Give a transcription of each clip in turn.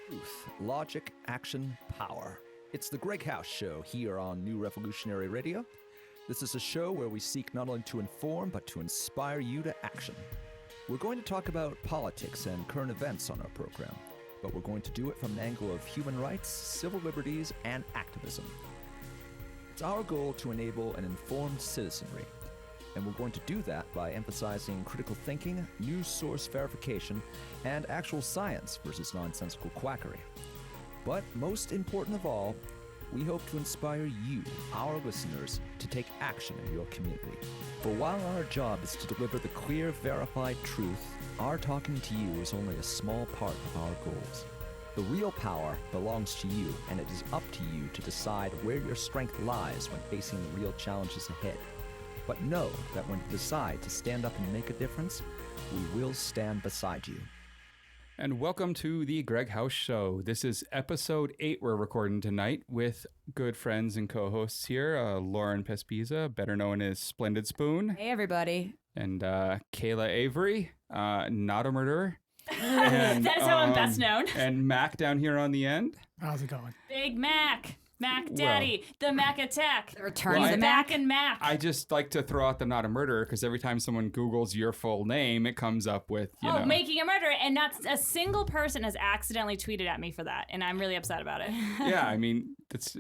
Truth, logic, action, power. It's the GreggHoush show here on New Revolutionary Radio. This is a show where we seek not only to inform, but to inspire you to action. We're going to talk about politics and current events on our program, but we're going to do it from an angle of human rights, civil liberties, and activism. It's our goal to enable an informed citizenry, and we're going to do that by emphasizing critical thinking, news source verification, and actual science versus nonsensical quackery. But most important of all, we hope to inspire you, our listeners, to take action in your community. For while our job is to deliver the clear, verified truth, our talking to you is only a small part of our goals. The real power belongs to you, and it is up to you to decide where your strength lies when facing the real challenges ahead. But know that when you decide to stand up and make a difference, we will stand beside you. And welcome to the GreggHoush show. This is episode 8 we're recording tonight with good friends and co-hosts here. Lauren Pespiza, better known as Splendid Spoon. Hey, everybody. And Kayla Avery, not a murderer. And, that's how I'm best known. And Mac down here on the end. How's it going? Big Mac. Mac Daddy, the Mac Attack. The return of the Mac and Mac. I just like to throw out the not a murderer because every time someone Googles your full name, it comes up with, you know. Making a murderer. And not a single person has accidentally tweeted at me for that. And I'm really upset about it. Yeah, I mean, that's,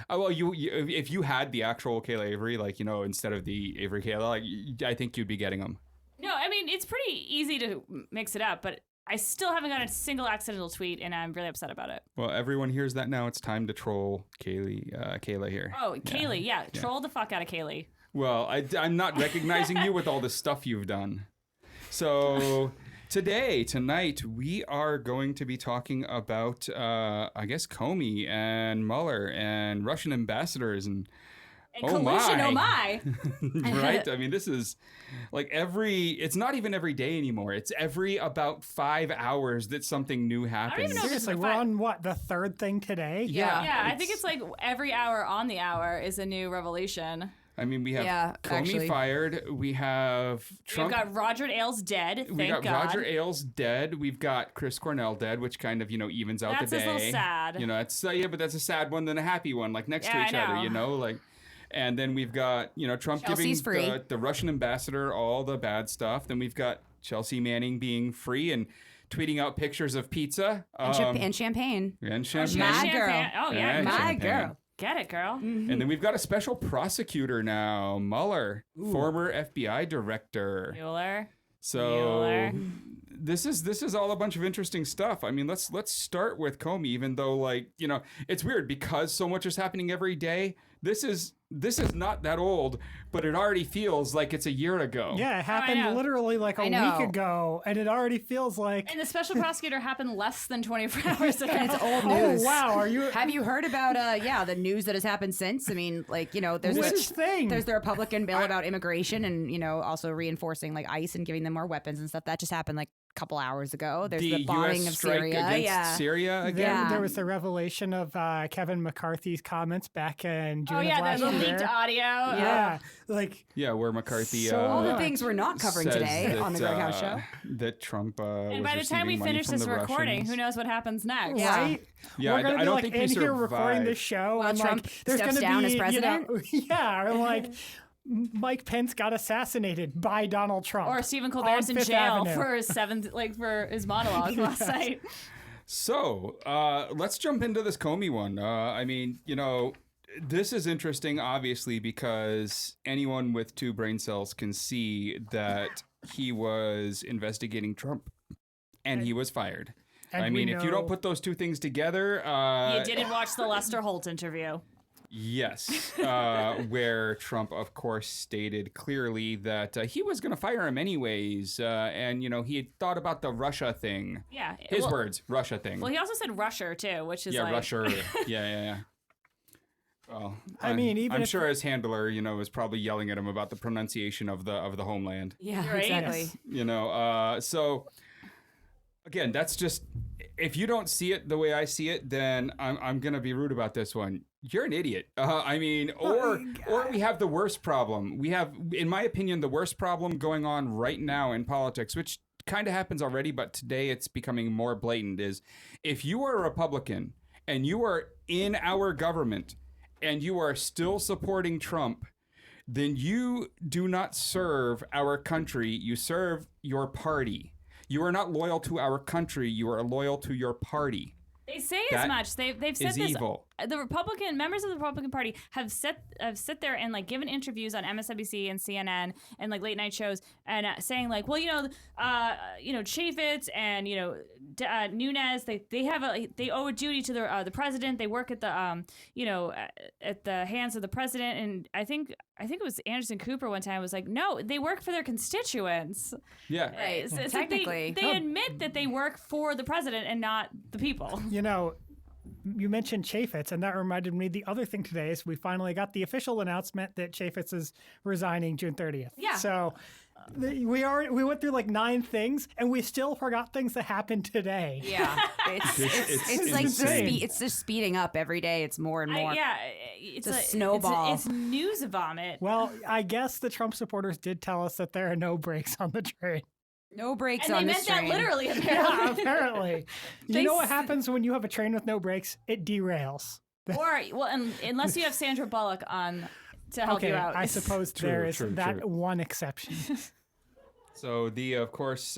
well, you if you had the actual Kayla Avery, like, you know, instead of the Avery Kayla, like, I think you'd be getting them. No, I mean, it's pretty easy to mix it up, but I still haven't got a single accidental tweet, and I'm really upset about it. Well, everyone hears that now. It's time to troll Kayla here. Oh, Kaylee, yeah. Troll the fuck out of Kaylee. Well, I'm not recognizing you with all the stuff you've done. So tonight, we are going to be talking about, I guess, Comey and Mueller and Russian ambassadors and collusion, oh my. Right? I mean, this is like it's not even every day anymore. It's every about 5 hours that something new happens. I don't even know Seriously, we're on what, the third thing today? Yeah, I think it's like every hour on the hour is a new revelation. I mean, we have Comey fired. We have Trump. We've got Roger Ailes dead. We got God. Roger Ailes dead. We've got Chris Cornell dead, which kind of, you know, evens out the day. That's a little sad. You know, it's but that's a sad one than a happy one, like next to each other, you know, like. And then we've got, you know, Trump Chelsea's giving the Russian ambassador all the bad stuff. Then we've got Chelsea Manning being free and tweeting out pictures of pizza. And champagne. And champagne. My girl. Oh, yeah. My girl. Get it, girl. Mm-hmm. And then we've got a special prosecutor now, Mueller, former FBI director. Mueller. So this is all a bunch of interesting stuff. I mean, let's start with Comey, even though, like, you know, it's weird because so much is happening every day. This is not that old, but it already feels like it's a year ago. Yeah, it happened literally like a week ago, and it already feels like... And the special prosecutor happened less than 24 hours ago. And it's old news. Oh, wow. Have you heard about, the news that has happened since? I mean, like, you know, there's the Republican bill about immigration and, you know, also reinforcing, like, ICE and giving them more weapons and stuff. That just happened, like, a couple hours ago. There's the bombing US of strike Syria. Against Syria again? There was the revelation of Kevin McCarthy's comments back in June of last the year. leaked audio. Yeah. Where McCarthy... all the things we're not covering today on the GreggHoush show. That Trump and by the time we finish this recording, Russians. who knows what happens next? Yeah. Right? Yeah, we're going to be don't like think in he here recording this show. While and Trump like, there's steps gonna down be, as president? You know, or like... Mike Pence got assassinated by Donald Trump. Or Stephen Colbert's in jail for his for his monologue last night. So let's jump into this Comey one. I mean, you know, this is interesting, obviously, because anyone with 2 brain cells can see that he was investigating Trump and he was fired. I mean, if you don't put those 2 things together... you didn't watch the Lester Holt interview. Yes, where Trump, of course, stated clearly that he was going to fire him anyways. And, you know, he had thought about the Russia thing. Yeah. His words, Russia thing. Well, he also said Russia, too, which is Russia. Yeah. Well, I mean, I'm sure his handler, you know, was probably yelling at him about the pronunciation of the homeland. Yeah, right? exactly. You know, so... Again, that's just, if you don't see it the way I see it, then I'm going to be rude about this one. You're an idiot. I mean, or we have the worst problem. We have, in my opinion, the worst problem going on right now in politics, which kind of happens already, but today it's becoming more blatant, is if you are a Republican and you are in our government and you are still supporting Trump, then you do not serve our country. You serve your party. You are not loyal to our country. You are loyal to your party. They say That as much. They've said is this. evil. The members of the Republican Party have sit there and like given interviews on MSNBC and CNN and like late night shows and saying like, well, Chaffetz and Nunes, they owe a duty to the president. They work at the at the hands of the president. And I think it was Anderson Cooper one time was like, no, they work for their constituents. Yeah. Right. So Technically. they admit that they work for the president and not the people. You mentioned Chaffetz, and that reminded me the other thing today is we finally got the official announcement that Chaffetz is resigning June 30th. Yeah. So we went through like 9 things, and we still forgot things that happened today. Yeah, it's like it's just speeding up every day. It's more and more. It's a snowball. It's news vomit. Well, I guess the Trump supporters did tell us that there are no brakes on the train. No brakes and on they this meant train. that literally, apparently. Yeah, apparently. You know what happens when you have a train with no brakes? It derails. Unless you have Sandra Bullock on to help you out. I suppose there is that one exception. So the, of course,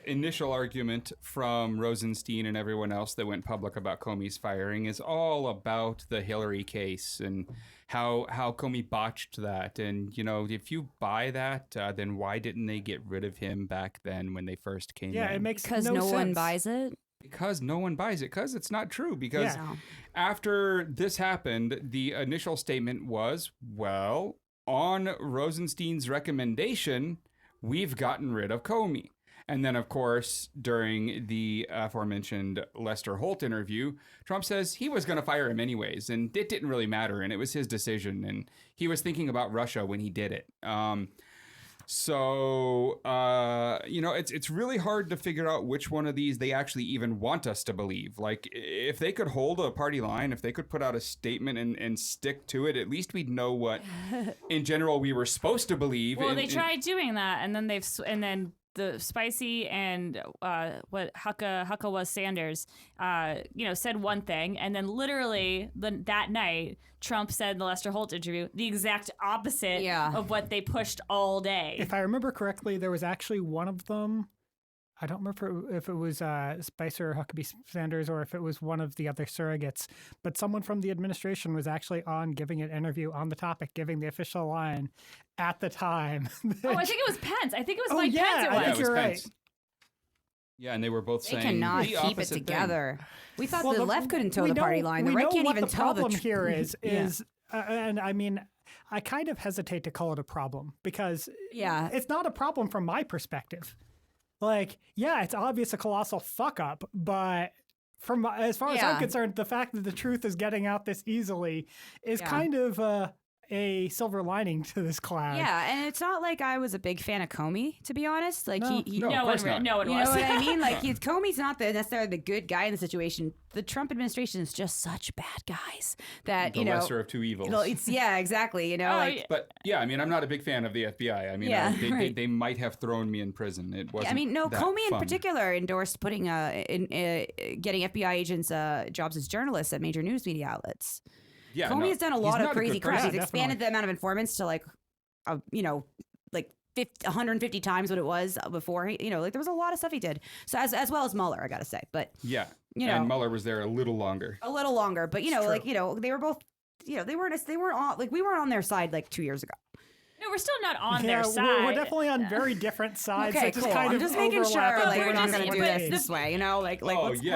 initial argument from Rosenstein and everyone else that went public about Comey's firing is all about the Hillary case and how Comey botched that. And, if you buy that, then why didn't they get rid of him back then when they first came in? Yeah, it makes because no sense. one buys it. Because no one buys it. Because it's not true. Because after this happened, the initial statement was, well, on Rosenstein's recommendation, we've gotten rid of Comey. And then, of course, during the aforementioned Lester Holt interview, Trump says he was going to fire him anyways, and it didn't really matter, and it was his decision, and he was thinking about Russia when he did it. It's really hard to figure out which one of these they actually even want us to believe. Like, if they could hold a party line, if they could put out a statement and stick to it, at least we'd know what, in general, we were supposed to believe. Well, they tried doing that, and then the Spicy and what Hucka was Sanders, said one thing, and then literally that night, Trump said in the Lester Holt interview the exact opposite of what they pushed all day. If I remember correctly, there was actually one of them. I don't remember if it was Spicer or Huckabee Sanders or if it was one of the other surrogates, but someone from the administration was actually on giving an interview on the topic, giving the official line at the time. I think it was Pence. I think it was Mike Pence. I think you're right. Pence. Yeah, and they were both saying cannot the keep it opposite together. thing. We thought the left couldn't toe the party line. The right can't even tell the problem here is, and I mean, I kind of hesitate to call it a problem because it's not a problem from my perspective. Like, it's obvious a colossal fuck up, but from as far as I'm concerned, the fact that the truth is getting out this easily is kind of a silver lining to this cloud. Yeah, and it's not like I was a big fan of Comey, to be honest. Like no one was. You know what I mean? Like Comey's not necessarily the good guy in the situation. The Trump administration is just such bad guys that the lesser of two evils. Exactly. But I'm not a big fan of the FBI. I mean, they might have thrown me in prison. It wasn't. Comey in fun. particular endorsed putting getting FBI agents jobs as journalists at major news media outlets. Yeah, Comey has done a lot of crazy crap. He's expanded definitely. the amount of informants to 150 times what it was before. There was a lot of stuff he did. So as well as Mueller, I gotta say. But and Mueller was there a little longer. But they were both. They weren't on we weren't on their side 2 years ago. No, we're still not on their side. We're definitely on very different sides. Okay, that just cool. kind I'm of just making sure we're not going to do this way. No. We're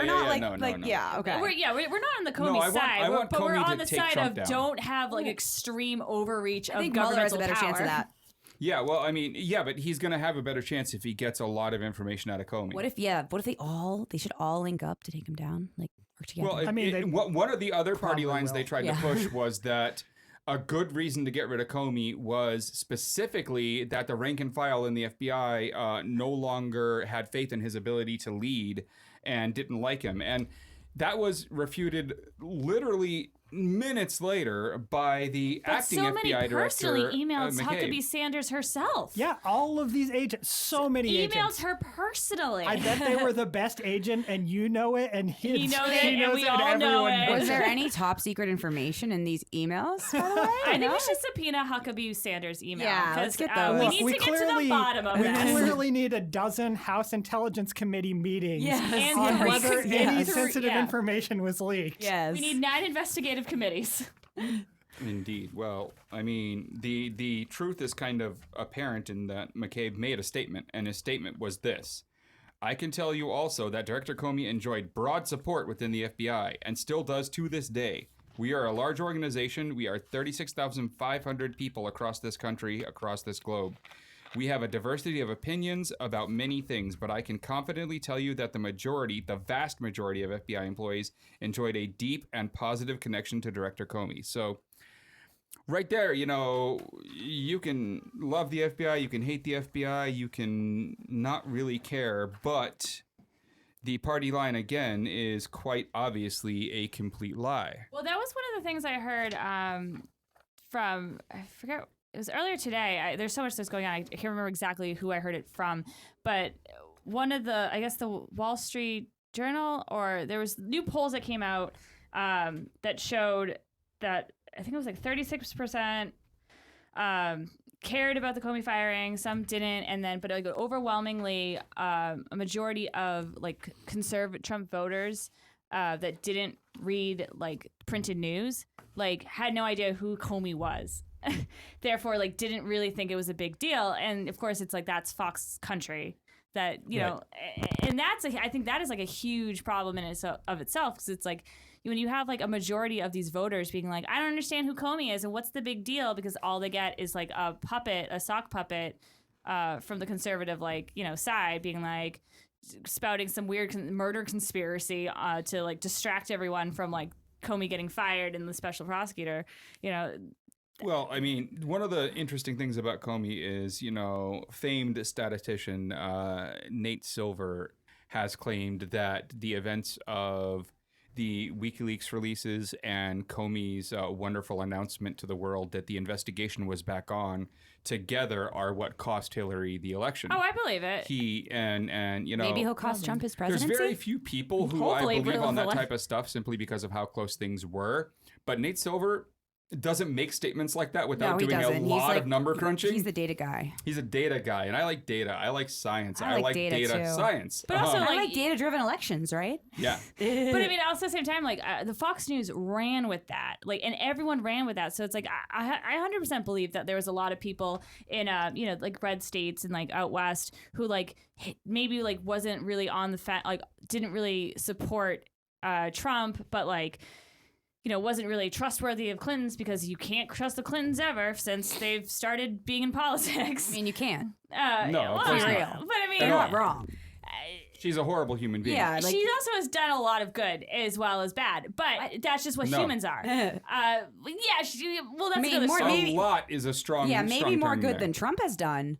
not No. okay. We're not on the Comey I side, want but we're Comey on to the take side Trump of down. don't have extreme overreach I of think Mueller has a governmental better power. chance of that. Yeah, well, I mean, but he's going to have a better chance if he gets a lot of information out of Comey. What if they should all link up to take him down, work together? Well, one of the other party lines they tried to Yeah. push was that a good reason to get rid of Comey was specifically that the rank and file in the FBI no longer had faith in his ability to lead and didn't like him. And that was refuted literally minutes later by the acting so FBI many director. personally emailed McCabe. Huckabee Sanders herself. Yeah, all of these agents, so many Emailed agents. her personally. I bet they were the best agent, and you know it, and He knows it, she and knows we it, all and know everyone it. knows Was there any top secret information in these emails, by the way? I think we should subpoena Huckabee Sanders' email. Yeah, 'cause, let's get we those. need we to get to the bottom of we this. clearly need a dozen House Intelligence Committee meetings Yes. on And whether three- any three- sensitive yeah. information was leaked. Yes. We need 9 investigative committees. Indeed. Well, I mean, the truth is kind of apparent in that McCabe made a statement, and his statement was this. I can tell you also that Director Comey enjoyed broad support within the FBI and still does to this day. We are a large organization. We are 36,500 people across this country, across this globe. We have a diversity of opinions about many things, but I can confidently tell you that the vast majority of FBI employees enjoyed a deep and positive connection to Director Comey. So right there, you can love the FBI, you can hate the FBI, you can not really care, but the party line, again, is quite obviously a complete lie. Well, that was one of the things I heard from, I forget, it was earlier today. There's so much that's going on. I can't remember exactly who I heard it from, but one of the, I guess the Wall Street Journal, or there was new polls that came out that showed that I think it was like 36% cared about the Comey firing, some didn't, and then but like overwhelmingly a majority of like conservative Trump voters that didn't read like printed news like had no idea who Comey was. Therefore, like didn't really think it was a big deal, and of course, it's like that's Fox country that know, and I think that is like a huge problem in of itself because it's like when you have like a majority of these voters being like, I don't understand who Comey is and what's the big deal because all they get is like a sock puppet from the conservative side being like spouting some weird murder conspiracy to like distract everyone from like Comey getting fired and the special prosecutor, Well, I mean, one of the interesting things about Comey is, famed statistician Nate Silver has claimed that the events of the WikiLeaks releases and Comey's wonderful announcement to the world that the investigation was back on together are what cost Hillary the election. Oh, I believe it. He and maybe he'll cost Trump his presidency. There's very few people who Hopefully, I believe on that really. type of stuff simply because of how close things were. But Nate Silver doesn't make statements like that without doing a lot of number crunching. He's the data guy. He's a data guy, and I like data. I like science. I like data too. Science. But also, I like data-driven elections, right? Yeah. But I mean, also at the same time, like the Fox News ran with that, like, and everyone ran with that. So it's like I 100% believe that there was a lot of people in like red states and like out west who like maybe like wasn't really on the like didn't really support Trump, but like wasn't really trustworthy of Clintons because you can't trust the Clintons ever since they've started being in politics. I mean, you can. No, of course Be not. real. But I mean, They're not wrong. She's a horrible human being. Yeah, like, she also has done a lot of good as well as bad, but that's just what humans are. That's another story. A lot is a strong. Yeah, maybe strong more term good there. than Trump has done.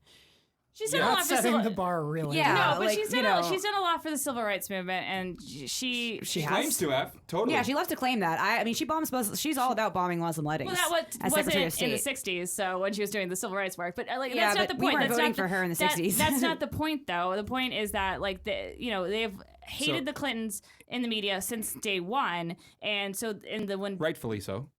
She's done a lot for setting the bar really. Yeah, No, but like, she's done a lot for the civil rights movement, and she claims to have totally. Yeah, she loves to claim that. I mean, she bombs. She's all about bombing Muslim weddings. Well, that as wasn't Secretary of State. in the '60s, so when she was doing the civil rights work. But like, Yeah, that's not but the we point. weren't That's voting not for her in the 60s. That's not the point, though. The point is that like they've hated the Clintons in the media since day one, and so when rightfully so.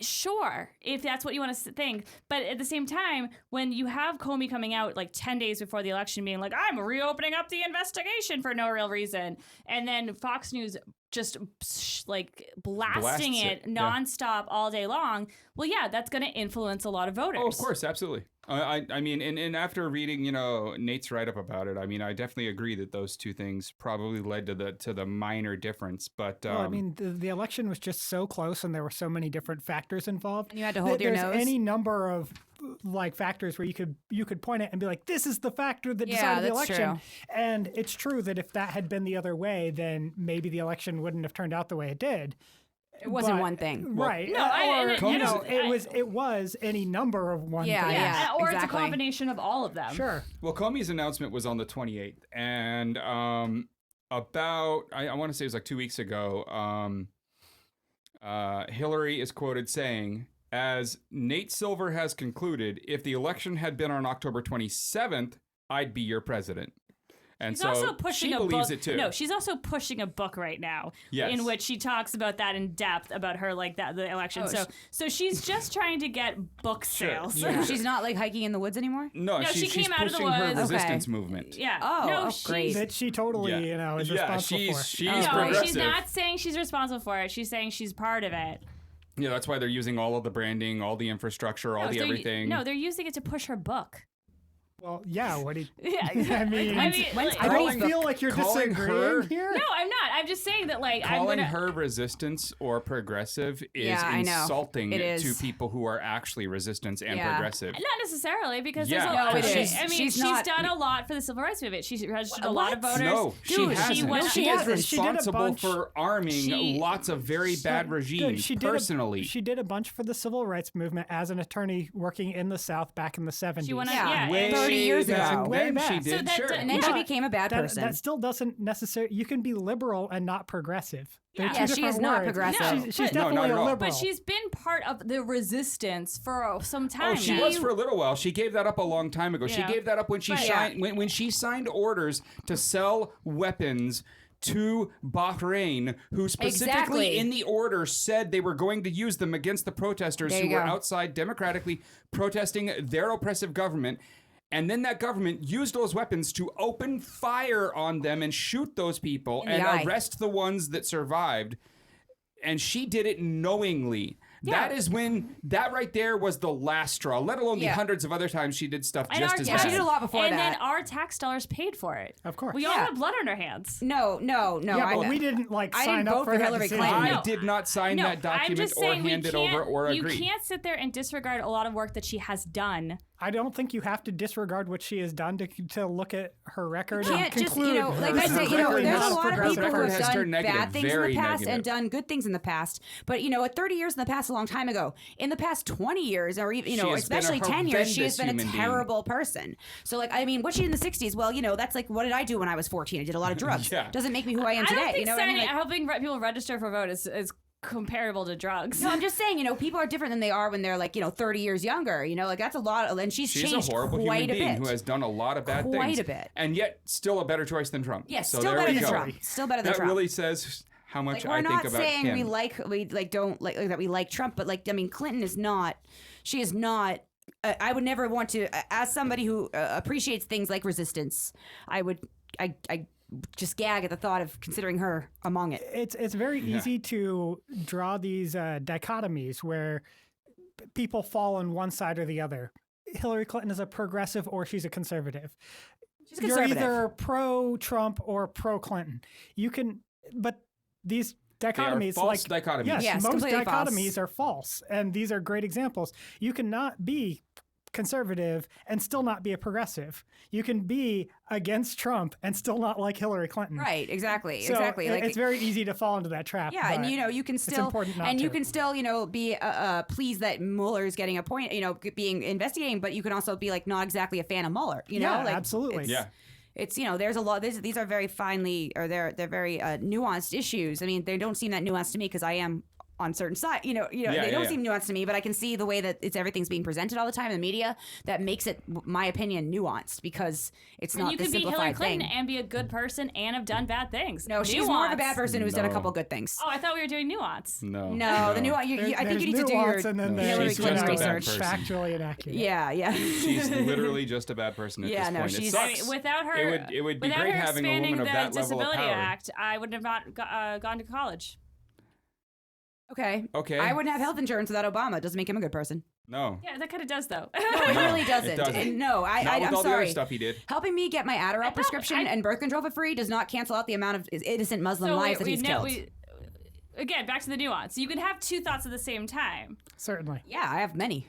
Sure, if that's what you want to think. But at the same time, when you have Comey coming out like 10 days before the election being like, I'm reopening up the investigation for no real reason, and then Fox News just like blasting it nonstop all day long, well, yeah, that's going to influence a lot of voters. Oh, of course, absolutely. I mean, and after reading, Nate's write-up about it, I mean, I definitely agree that those two things probably led to the minor difference. But well, I mean, the election was just so close, and there were so many different factors involved. And you had to hold your there's nose. any number of like factors where you could point at and be like, this is the factor that decided the that's election. true. And it's true that if that had been the other way, then maybe the election wouldn't have turned out the way it did. It wasn't But- one thing. Right. No, it was any number of one Yeah, thing. yeah. or it's a exactly. combination of all of them. Sure. well, Comey's announcement was on the 28th, and about I want to say it was like 2 weeks ago. Hillary is quoted saying, as Nate Silver has concluded, if the election had been on October 27th, I'd be your president. And she's so also pushing she a believes book. it too. No, she's also pushing a book right now, Yes. in which she talks about that in depth about her the election. So she's just trying to get book sales. Yeah. She's not like hiking in the woods anymore. No, she she's came out of the pushing her woods. resistance movement. Yeah. Oh, no, oh, she's, great. That she totally, is responsible for. She's No, progressive. she's not saying she's responsible for it. She's saying she's part of it. Yeah, that's why they're using all of the branding, all the infrastructure, all the everything. No, they're using it to push her book. Well, yeah, what do you... Yeah, I mean, when's I don't feel like you're calling disagreeing her- here. No, I'm not. I'm just saying that, like, Calling I'm gonna... her resistance or progressive is Yeah, I know. insulting It is. to people who are actually resistance and Yeah. progressive. Not necessarily, because Yeah. there's a lot. No, it is. I mean, She's she's not- done a lot for the civil rights movement. She's registered a lot of voters. No, Dude, she hasn't. went- She she is hasn't. She did a responsible bunch- for arming She- lots of very bad regimes She personally. She did a bunch for the civil rights movement as an attorney working in the South back in the 70s. She went on, Yeah. yeah, Way and 30 years back ago. Way then back. she So did, that- sure. and And then she But became a bad person. That still doesn't necessarily... You can be liberal and not progressive. They're Yeah. two Yeah, she different is not words. progressive. She's No, not definitely at a all. liberal. But she's been part of the resistance for some time Oh, she now. was for a little while. She gave that up a long time ago. She Yeah. gave that up when she But- signed when she signed orders to sell weapons to Bahrain, who specifically Exactly. in the order said they were going to use them against the protesters There who you were go. outside democratically protesting their oppressive government. And then that government used those weapons to open fire on them and shoot those people In the and eye. arrest the ones that survived. And she did it knowingly. That is when that right there was the last straw, let alone the Yeah. hundreds of other times she did stuff And just our as Yeah, bad. she did a lot before and that. then our tax dollars paid for it. Of course. We all Yeah. have blood on our hands. No. yeah, I, but we didn't I sign didn't up vote for for that Hillary decision. Clinton. I did not sign No, that I'm document just or saying hand it over or agree. You can't sit there and disregard a lot of work that she has done. I don't think you have to disregard what she has done to look at her record You and can't just, conclude. like I her said, record there's has- a lot of her people who record have has done turned negative, bad things in very the past negative. and done good things in the past. But, at 30 years in the past, a long time ago, in the past 20 years, or even, She has been a especially 10 years, she has been a horrendous human being. terrible person. So, like, I mean, what she did in the 60s, well, that's like, what did I do when I was 14? I did a lot of drugs. Yeah. Doesn't make me who I am today. I don't think you know what I mean? Like, helping people register for vote is comparable to drugs. no, I'm just saying, people are different than they are when they're like, 30 years younger. Like that's a lot. And she's She's changed a horrible quite human a being bit. who has done a lot of bad things. Quite a bit. And yet still a better choice than Trump. Yes, so still there better we than go. Trump. Still better than That Trump. really says how much We're I not think about saying him. we don't like that we like Trump, but Clinton is not. She is not. I would never want to, as somebody who appreciates things like resistance. I just gag at the thought of considering her among it. It's very easy to draw these dichotomies where people fall on one side or the other. Hillary Clinton is a progressive or she's a conservative. She's conservative. You're either pro-Trump or pro-Clinton. But these dichotomies, false dichotomies. Yes, most completely dichotomies false. are false, and these are great examples. You cannot be conservative and still not be a progressive. You can be against Trump and still not like Hillary Clinton. Right? Exactly. So exactly. it's very easy to fall into that trap. Yeah, and but you can still important not and to. you can still be pleased that Mueller is getting a point, being investigating, but you can also be like not exactly a fan of Mueller. Yeah, like, absolutely. it's- Yeah. It's there's a lot. These are very finely, or they're very nuanced issues. I mean, they don't seem that nuanced to me because I am on certain side. They don't seem nuanced to me, but I can see the way that everything's being presented all the time in the media that makes it, my opinion, nuanced because it's And not you the can be Hillary simplified Clinton thing. and be a good person and have done bad things. No, she's more of a bad Nuance. person who's done a No. couple good things. Oh, I thought we were doing nuance. No. No, the nuance. I think you need to do your nuance and then No, there's she's just a bad person. factually inaccurate. Yeah. She's literally just a bad person at Yeah, this no, point. she's- It I sucks. mean, without her, It would be without great her having a expanding woman of the that level of Disability power. Act, I would have not gone to college. Okay. Okay. I wouldn't have health insurance without Obama. It doesn't make him a good person. No. Yeah, that kind of does though. No, it really doesn't. It doesn't. And no, Not with I'm all the sorry. other stuff he did. Helping me get my Adderall prescription and birth control for free does not cancel out the amount of innocent Muslim lives that he's killed. Again, back to the nuance. You can have two thoughts at the same time. Certainly. Yeah, I have many.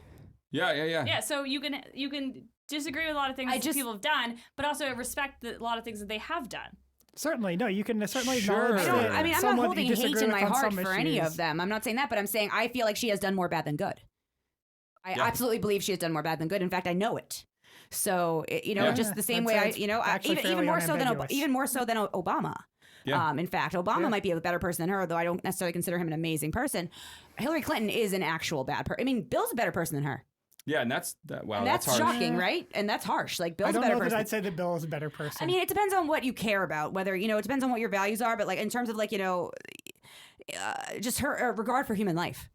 Yeah. Yeah, so you can disagree with a lot of things that people have done, but also respect a lot of things that they have done. Certainly. No, you can certainly Sure. acknowledge I that I'm not someone holding you hate disagree in with my on heart some for any issues. of them. I'm not saying that, but I'm saying I feel like she has done more bad than good. I absolutely believe she has done more bad than good. In fact, I know it. So, just the same way That's actually even fairly more so than unambiguous. even more so than Obama. Yeah. In fact, Obama might be a better person than her, though I don't necessarily consider him an amazing person. Hillary Clinton is an actual bad person. I mean, Bill's a better person than her. Yeah, and that's that's shocking, right? And that's harsh. Like, Bill's a better person. I don't know that I'd say that Bill is a better person. I mean, it depends on what you care about. Whether, it depends on what your values are. But, like, in terms of, like, just her regard for human life.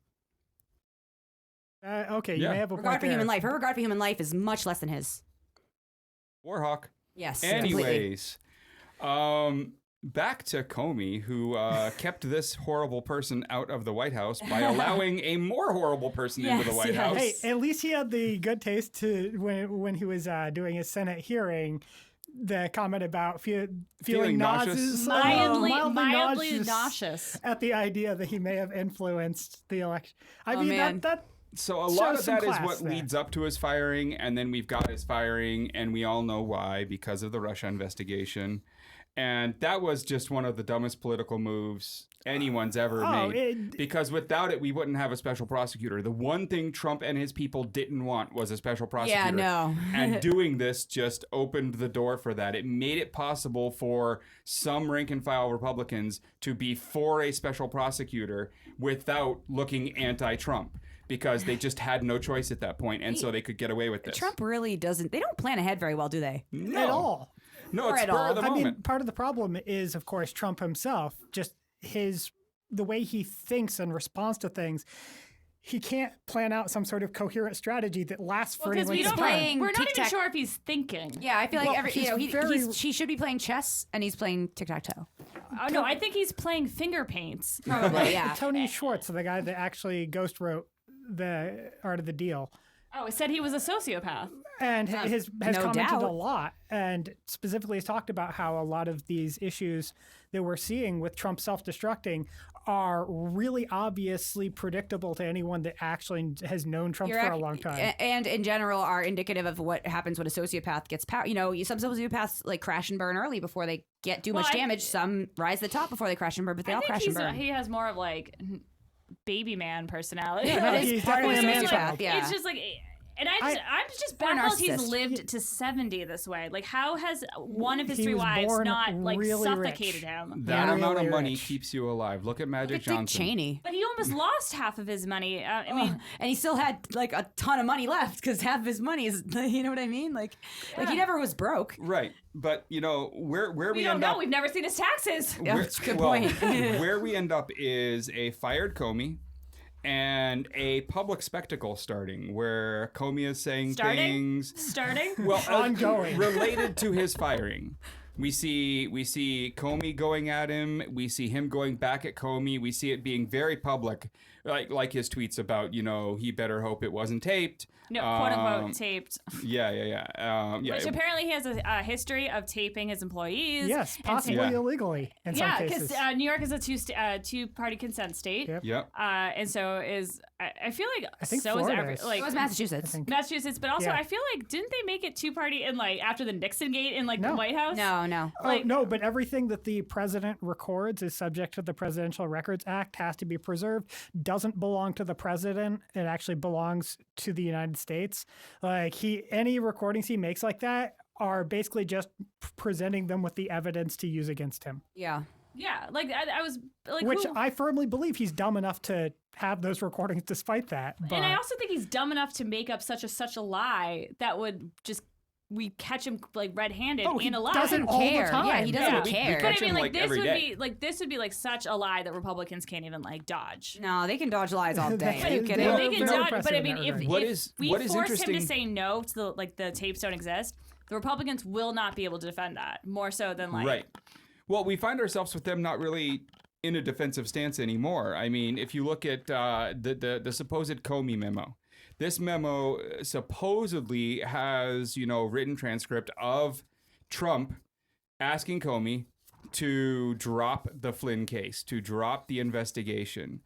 Okay, you may have a regard point for there. human life. Her regard for human life is much less than his. Warhawk. Yes. Anyways, back to Comey, who kept this horrible person out of the White House by allowing a more horrible person into the White House. Hey, at least he had the good taste to when he was doing his Senate hearing. The comment about feeling nauseous, mildly nauseous at the idea that he may have influenced the election. I mean, that so a lot of that is what leads up to his firing, and then we've got his firing, and we all know why, because of the Russia investigation. And that was just one of the dumbest political moves anyone's ever made. Because without it, we wouldn't have a special prosecutor. The one thing Trump and his people didn't want was a special prosecutor. Yeah, no. And doing this just opened the door for that. It made it possible for some rank and file Republicans to be for a special prosecutor without looking anti-Trump. Because they just had no choice at that point, and so they could get away with this. Trump really doesn't. They don't plan ahead very well, do they? No. At all. No, it's spur of the moment. I mean, part of the problem is, of course, Trump himself. Just the way he thinks and responds to things. He can't plan out some sort of coherent strategy that lasts for any length of time. We're not even sure if he's thinking. Yeah, I feel like he should be playing chess, and he's playing tic-tac-toe. Oh no, I think he's playing finger paints. Probably, yeah. Tony Schwartz, the guy that actually ghost wrote the Art of the Deal. Oh, it said he was a sociopath. And has no commented doubt. a lot, and specifically has talked about how a lot of these issues that we're seeing with Trump self-destructing are really obviously predictable to anyone that actually has known Trump for a long time. And in general are indicative of what happens when a sociopath gets power. Some sociopaths like crash and burn early before they do much damage. Some rise to the top before they crash and burn, but they all crash and burn. He has more of like baby man personality. Yeah, that is part of a man-child. Yeah. It's just like... And I'm just baffled he's lived to 70 this way. Like, how has one of his three wives not like really suffocated rich. him? That amount of money rich. keeps you alive. Look at Magic Look at Johnson. Dick Cheney. But he almost lost half of his money. I mean, and he still had like a ton of money left because half of his money is, you know what I mean? Like he never was broke. Right. But, where we we don't end know. up... We've never seen his taxes. Yeah, that's a good point. Where we end up is a fired Comey and a public spectacle starting where Comey is saying things well ongoing related to his firing. We see Comey going at him. We see him going back at Comey. We see it being very public, like his tweets about, he better hope it wasn't taped. No, quote unquote taped. Yeah. Which apparently he has a history of taping his employees. Yes, possibly illegally in some cases. Yeah, because New York is a two-party consent state. Yep. And so I feel like I think so Florida is is. It was Massachusetts. Massachusetts, but also I feel like didn't they make it two-party in like after the Nixon gate in like the White House? No. No, but everything that the president records is subject to the Presidential Records Act, has to be preserved, doesn't belong to the president. It actually belongs to the United States. Like any recordings he makes like that are basically just presenting them with the evidence to use against him. Yeah. Yeah, like I was like, which I firmly believe he's dumb enough to have those recordings despite that. But... And I also think he's dumb enough to make up such a lie that would just we catch him like red-handed in a lie. Doesn't all the time. Yeah, he doesn't care. But I mean, like this would be like such a lie that Republicans can't even like dodge. No, they can dodge lies all day. Are you kidding? They can dodge. But I mean, if we what is force him to say no to the tapes don't exist, the Republicans will not be able to defend that more so than like right. Well, we find ourselves with them not really in a defensive stance anymore. I mean, if you look at the supposed Comey memo. This memo supposedly has, written transcript of Trump asking Comey to drop the Flynn case, to drop the investigation.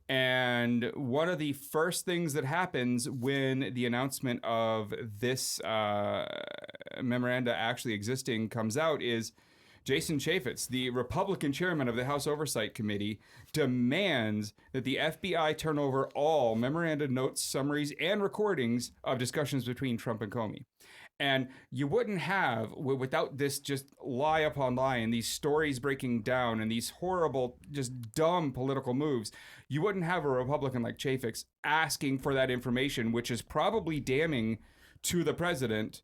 And one of the first things that happens when the announcement of this memoranda actually existing comes out is Jason Chaffetz, the Republican chairman of the House Oversight Committee, demands that the FBI turn over all memoranda notes, summaries, and recordings of discussions between Trump and Comey. And you wouldn't have, without this just lie upon lie and these stories breaking down and these horrible, just dumb political moves, you wouldn't have a Republican like Chafix asking for that information, which is probably damning to the president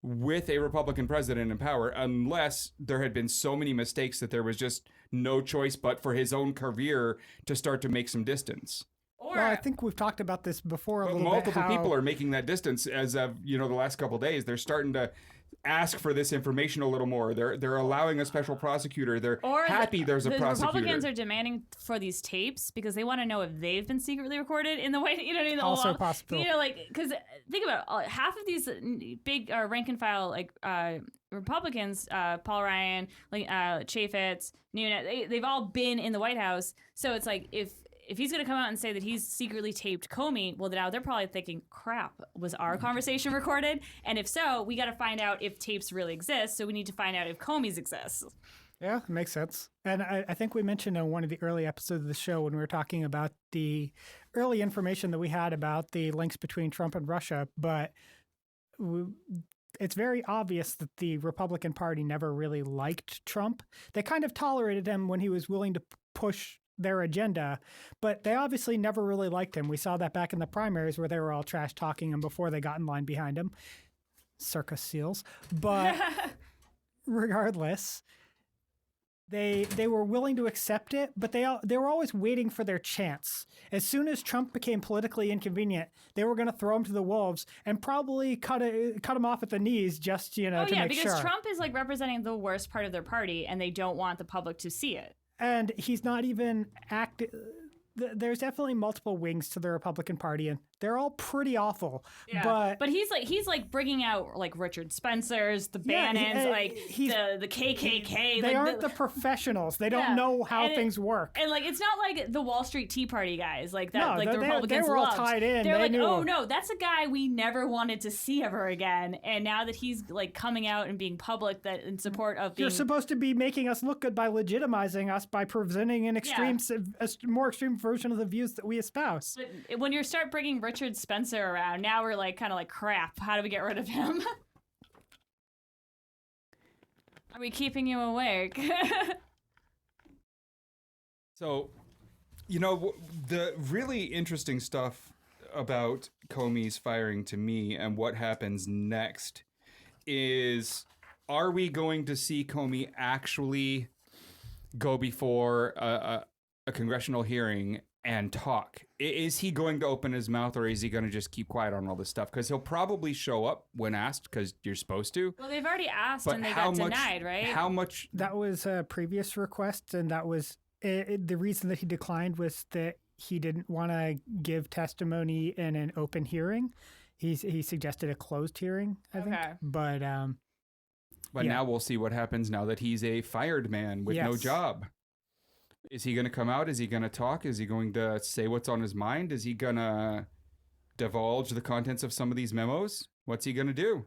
with a Republican president in power, unless there had been so many mistakes that there was just no choice but for his own career to start to make some distance. Well, I think we've talked about this before a little bit. Multiple people are making that distance as of, the last couple of days. They're starting to ask for this information a little more. They're allowing a special prosecutor. They're happy there's a prosecutor. The Republicans are demanding for these tapes because they want to know if they've been secretly recorded in the way, also possible. Because think about it, half of these big rank and file Republicans, Paul Ryan, Chaffetz, Nunes, they've all been in the White House. So it's like if he's going to come out and say that he's secretly taped Comey, well, now they're probably thinking, crap, was our conversation recorded? And if so, we got to find out if tapes really exist. So we need to find out if Comey's exists. Yeah, it makes sense. And I think we mentioned in one of the early episodes of the show when we were talking about the early information that we had about the links between Trump and Russia, but it's very obvious that the Republican Party never really liked Trump. They kind of tolerated him when he was willing to push their agenda, but they obviously never really liked him. We saw that back in the primaries where they were all trash talking him before they got in line behind him. Circus seals. But regardless, they were willing to accept it, but they were always waiting for their chance. As soon as Trump became politically inconvenient, they were going to throw him to the wolves and probably cut him off at the knees just, to make sure. Because Trump is representing the worst part of their party and they don't want the public to see it. And he's not even there's definitely multiple wings to the Republican Party, and they're all pretty awful. Yeah. But he's bringing out Richard Spencer's, the Bannons, the KKK. They aren't the professionals. They don't know how things work. And it's not like the Wall Street Tea Party guys the Republicans they were all loved. tied in. They're knew no, that's a guy we never wanted to see ever again. And now that he's coming out and being public that in support of being, you're supposed to be making us look good by legitimizing us by presenting an a more extreme version of the views that we espouse. But when you start bringing Richard Spencer around, now we're kind of crap. How do we get rid of him? Are we keeping you awake? So, the really interesting stuff about Comey's firing to me and what happens next is, are we going to see Comey actually go before a congressional hearing and talk? Is he going to open his mouth, or is he going to just keep quiet on all this stuff? Because he'll probably show up when asked, because you're supposed to. Well, they've already asked and they got denied, right? How much? That was a previous request, and that was the reason that he declined was that he didn't want to give testimony in an open hearing. He suggested a closed hearing, I think. But now we'll see what happens now that he's a fired man with no job. Is he going to come out? Is he going to talk? Is he going to say what's on his mind? Is he going to divulge the contents of some of these memos? What's he going to do?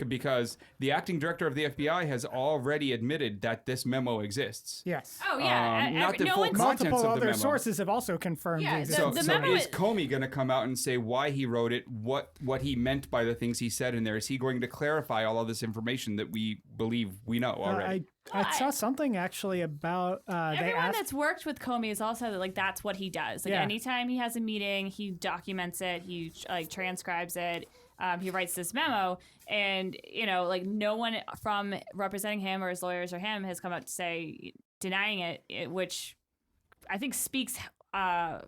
Because the acting director of the FBI has already admitted that this memo exists. Yes. Oh, yeah. Not the full contents multiple of the other memo. Sources have also confirmed the existence. So is Comey going to come out and say why he wrote it, what he meant by the things he said in there? Is he going to clarify all of this information that we believe we know already? I saw something actually about everyone that's worked with Comey has all said that that's what he does. Anytime he has a meeting, he documents it, he transcribes it. He writes this memo, and no one from representing him or his lawyers or him has come out to say denying it, which I think speaks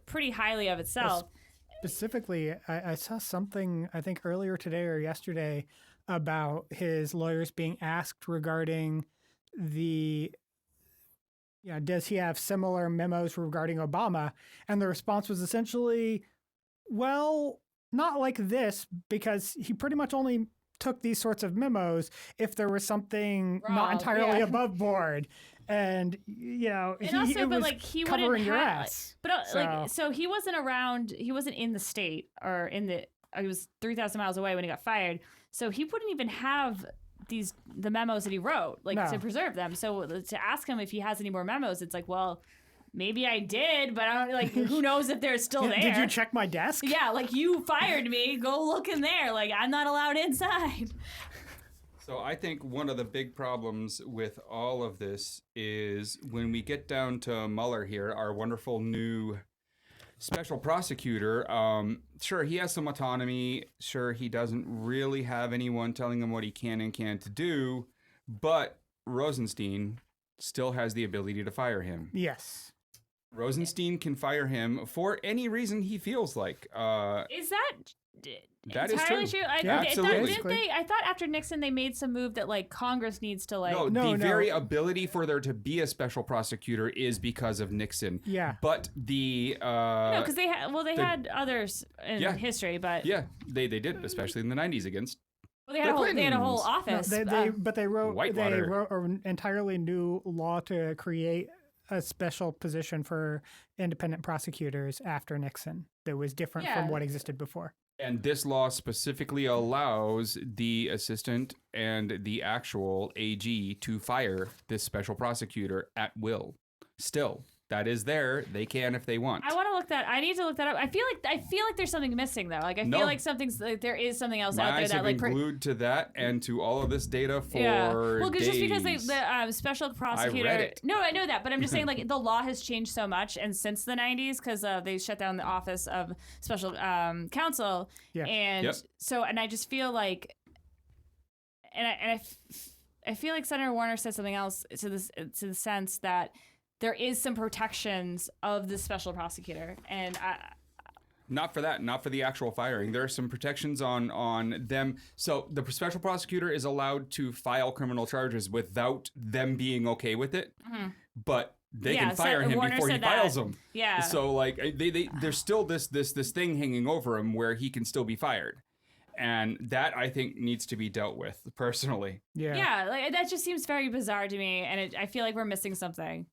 pretty highly of itself. Well, specifically, I saw something I think earlier today or yesterday about his lawyers being asked regarding does he have similar memos regarding Obama, and the response was essentially, well, not like this, because he pretty much only took these sorts of memos if there was something not entirely above board. And, he covering your ass. So he wasn't around, he wasn't in the state or he was 3,000 miles away when he got fired. So he wouldn't even have the memos that he wrote, to preserve them. So to ask him if he has any more memos, it's well, maybe I did, but I don't who knows if they're still there. Did you check my desk? Yeah, you fired me. Go look in there. I'm not allowed inside. So I think one of the big problems with all of this is when we get down to Mueller here, our wonderful new special prosecutor. Sure, he has some autonomy. Sure, he doesn't really have anyone telling him what he can and can't do. But Rosenstein still has the ability to fire him. Yes. Rosenstein can fire him for any reason he feels like. Is that entirely true? Absolutely. I thought after Nixon they made some move that like Congress needs to like. No, very ability for there to be a special prosecutor is because of Nixon. Yeah. But the no, because they had others in history, but they did, especially in the 90s against. Well, they had a whole office. They wrote an entirely new law to create a special position for independent prosecutors after Nixon that was different from what existed before. And this law specifically allows the assistant and the actual AG to fire this special prosecutor at will. Still, that is there. They can if they want. I need to look that up. I feel like there's something missing though. Like feel like there is something else out there that like glued to that and to all of this data for Well, days. just because the special prosecutor. I read it. No, I know that, but I'm just saying like the law has changed so much, and since the 90s, because they shut down the office of special counsel, and so I just feel like, I feel like Senator Warner said something else to the sense that there is some protections of the special prosecutor, and not for that, not for the actual firing. There are some protections on them. So the special prosecutor is allowed to file criminal charges without them being okay with it, but they can fire him before he files them. Yeah. So like there's still this thing hanging over him where he can still be fired. And that, I think, needs to be dealt with personally. Yeah, like, that just seems very bizarre to me, and I feel like we're missing something.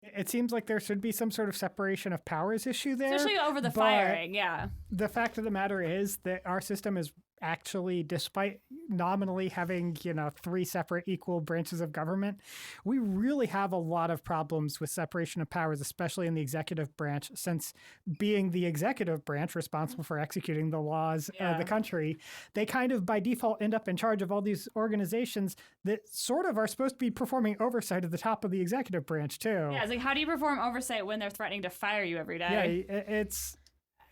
It seems like there should be some sort of separation of powers issue there. Especially over the firing, yeah. The fact of the matter is that our system is actually, despite nominally having, 3 separate equal branches of government, we really have a lot of problems with separation of powers, especially in the executive branch, since being the executive branch responsible for executing the laws of the country, they kind of by default end up in charge of all these organizations that sort of are supposed to be performing oversight at the top of the executive branch too. Yeah, it's like, how do you perform oversight when they're threatening to fire you every day? Yeah,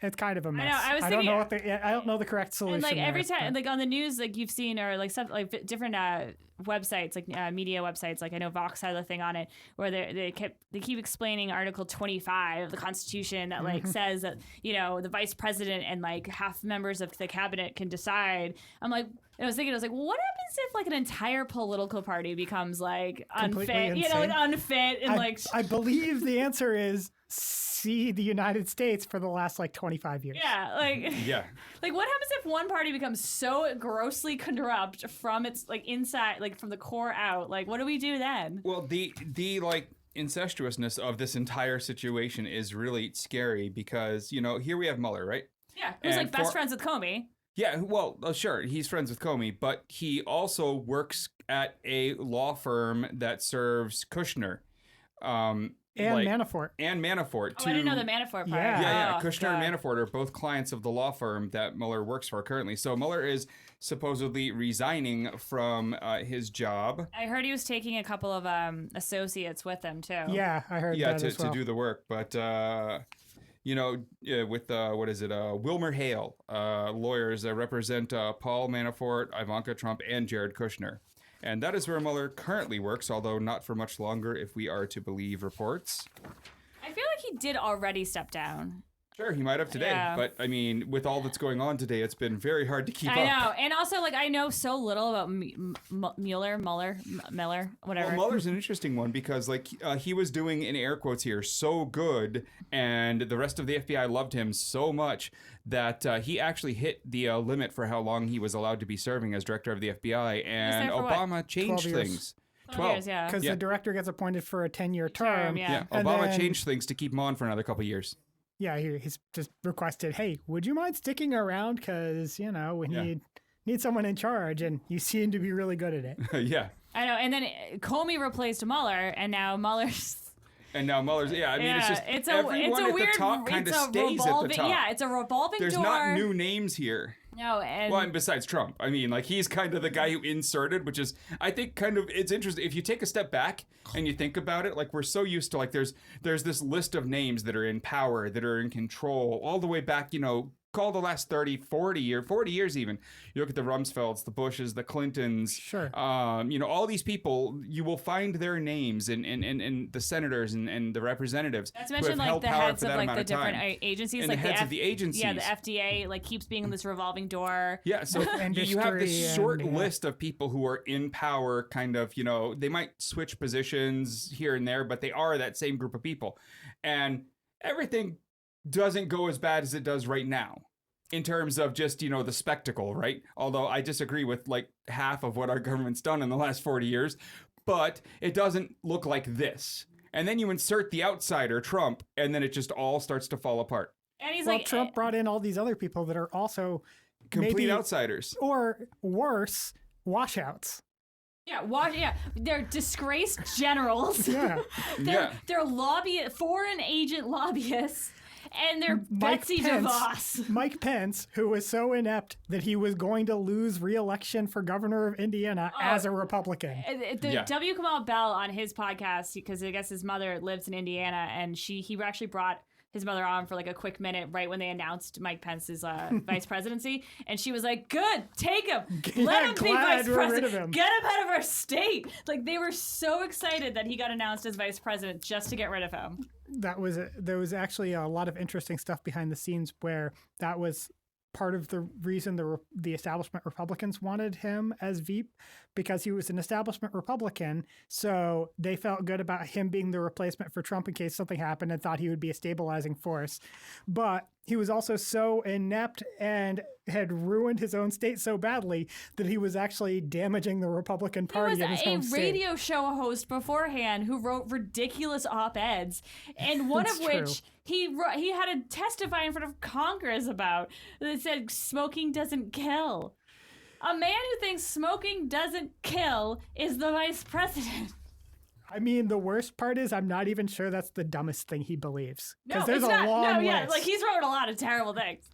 it's kind of a mess. I know. I don't know the correct solution. And like every there, time, like on the news, like you've seen, or like stuff like different websites, like media websites, like I know Vox had a thing on it where they keep explaining Article 25 of the Constitution that like says that the vice president and like half members of the cabinet can decide. I'm like. And I was thinking, well, what happens if like an entire political party becomes like unfit, like unfit and I believe the answer is see the United States for the last like 25 years. Yeah, like what happens if one party becomes so grossly corrupt from its like inside, like from the core out? Like, what do we do then? Well, the like incestuousness of this entire situation is really scary because here we have Mueller, right? Yeah, who's like best friends with Comey. Yeah, well, sure, he's friends with Comey, but he also works at a law firm that serves Kushner. And Manafort. And Manafort. Oh, I didn't know the Manafort part. Yeah. Kushner and Manafort are both clients of the law firm that Mueller works for currently. So Mueller is supposedly resigning from his job. I heard he was taking a couple of associates with him, too. Yeah, I heard that as well. To do the work, but... with Wilmer Hale, lawyers that represent Paul Manafort, Ivanka Trump, and Jared Kushner. And that is where Mueller currently works, although not for much longer if we are to believe reports. I feel like he did already step down. Sure, he might have today, but I mean, with all that's going on today, it's been very hard to keep up. I know, and also like I know so little about Mueller, whatever. Well, Mueller's an interesting one because like he was doing, in air quotes here, so good, and the rest of the FBI loved him so much that he actually hit the limit for how long he was allowed to be serving as director of the FBI, and Obama changed things. 12 years, yeah. Because the director gets appointed for a 10-year term. Yeah. Obama changed things to keep him on for another couple years. Yeah, he's just requested, hey, would you mind sticking around? Because, we need someone in charge, and you seem to be really good at it. Yeah. I know, and then Comey replaced Mueller, and now Mueller's... And now Mueller's, it's just it's everyone a at weird, the top kind of stays at the top. Yeah, it's a revolving There's door. not new names here. No, and and besides Trump, I mean, like he's kind of the guy who inserted, which is, I think, kind of it's interesting if you take a step back and you think about it. Like we're so used to like there's this list of names that are in power, that are in control, all the way back, call the last 40 years even. You look at the Rumsfelds, the Bushes, the Clintons, sure. All these people, you will find their names in the senators and the representatives. Not to mention like the heads of like the different agencies, and like the heads of the agencies. Yeah, the FDA like keeps being in this revolving door. Yeah, so you have this short list of people who are in power, kind of, they might switch positions here and there, but they are that same group of people. And everything doesn't go as bad as it does right now in terms of just, the spectacle, right? Although I disagree with like half of what our government's done in the last 40 years, but it doesn't look like this. And then you insert the outsider, Trump, and then it just all starts to fall apart. And he's Trump brought in all these other people that are also complete outsiders. Or worse, washouts. Yeah, they're disgraced generals. Yeah. They're foreign agent lobbyists. And they're Betsy DeVos. Mike Pence, who was so inept that he was going to lose re-election for governor of Indiana as a Republican. W. Kamau Bell on his podcast, because I guess his mother lives in Indiana, and he actually brought his mother on for like a quick minute right when they announced Mike Pence's vice presidency. And she was like, good, take him. Let him be vice president. Get him out of our state. Like they were so excited that he got announced as vice president just to get rid of him. There was actually a lot of interesting stuff behind the scenes where that was part of the reason the establishment Republicans wanted him as Veep, because he was an establishment Republican. So they felt good about him being the replacement for Trump in case something happened and thought he would be a stabilizing force. But he was also so inept and had ruined his own state so badly that he was actually damaging the Republican Party in his own state. He was a radio show host beforehand who wrote ridiculous op-eds, and one of which he had to testify in front of Congress about that said smoking doesn't kill. A man who thinks smoking doesn't kill is the vice president. I mean, the worst part is I'm not even sure that's the dumbest thing he believes. Because there's a long list. Like he's wrote a lot of terrible things.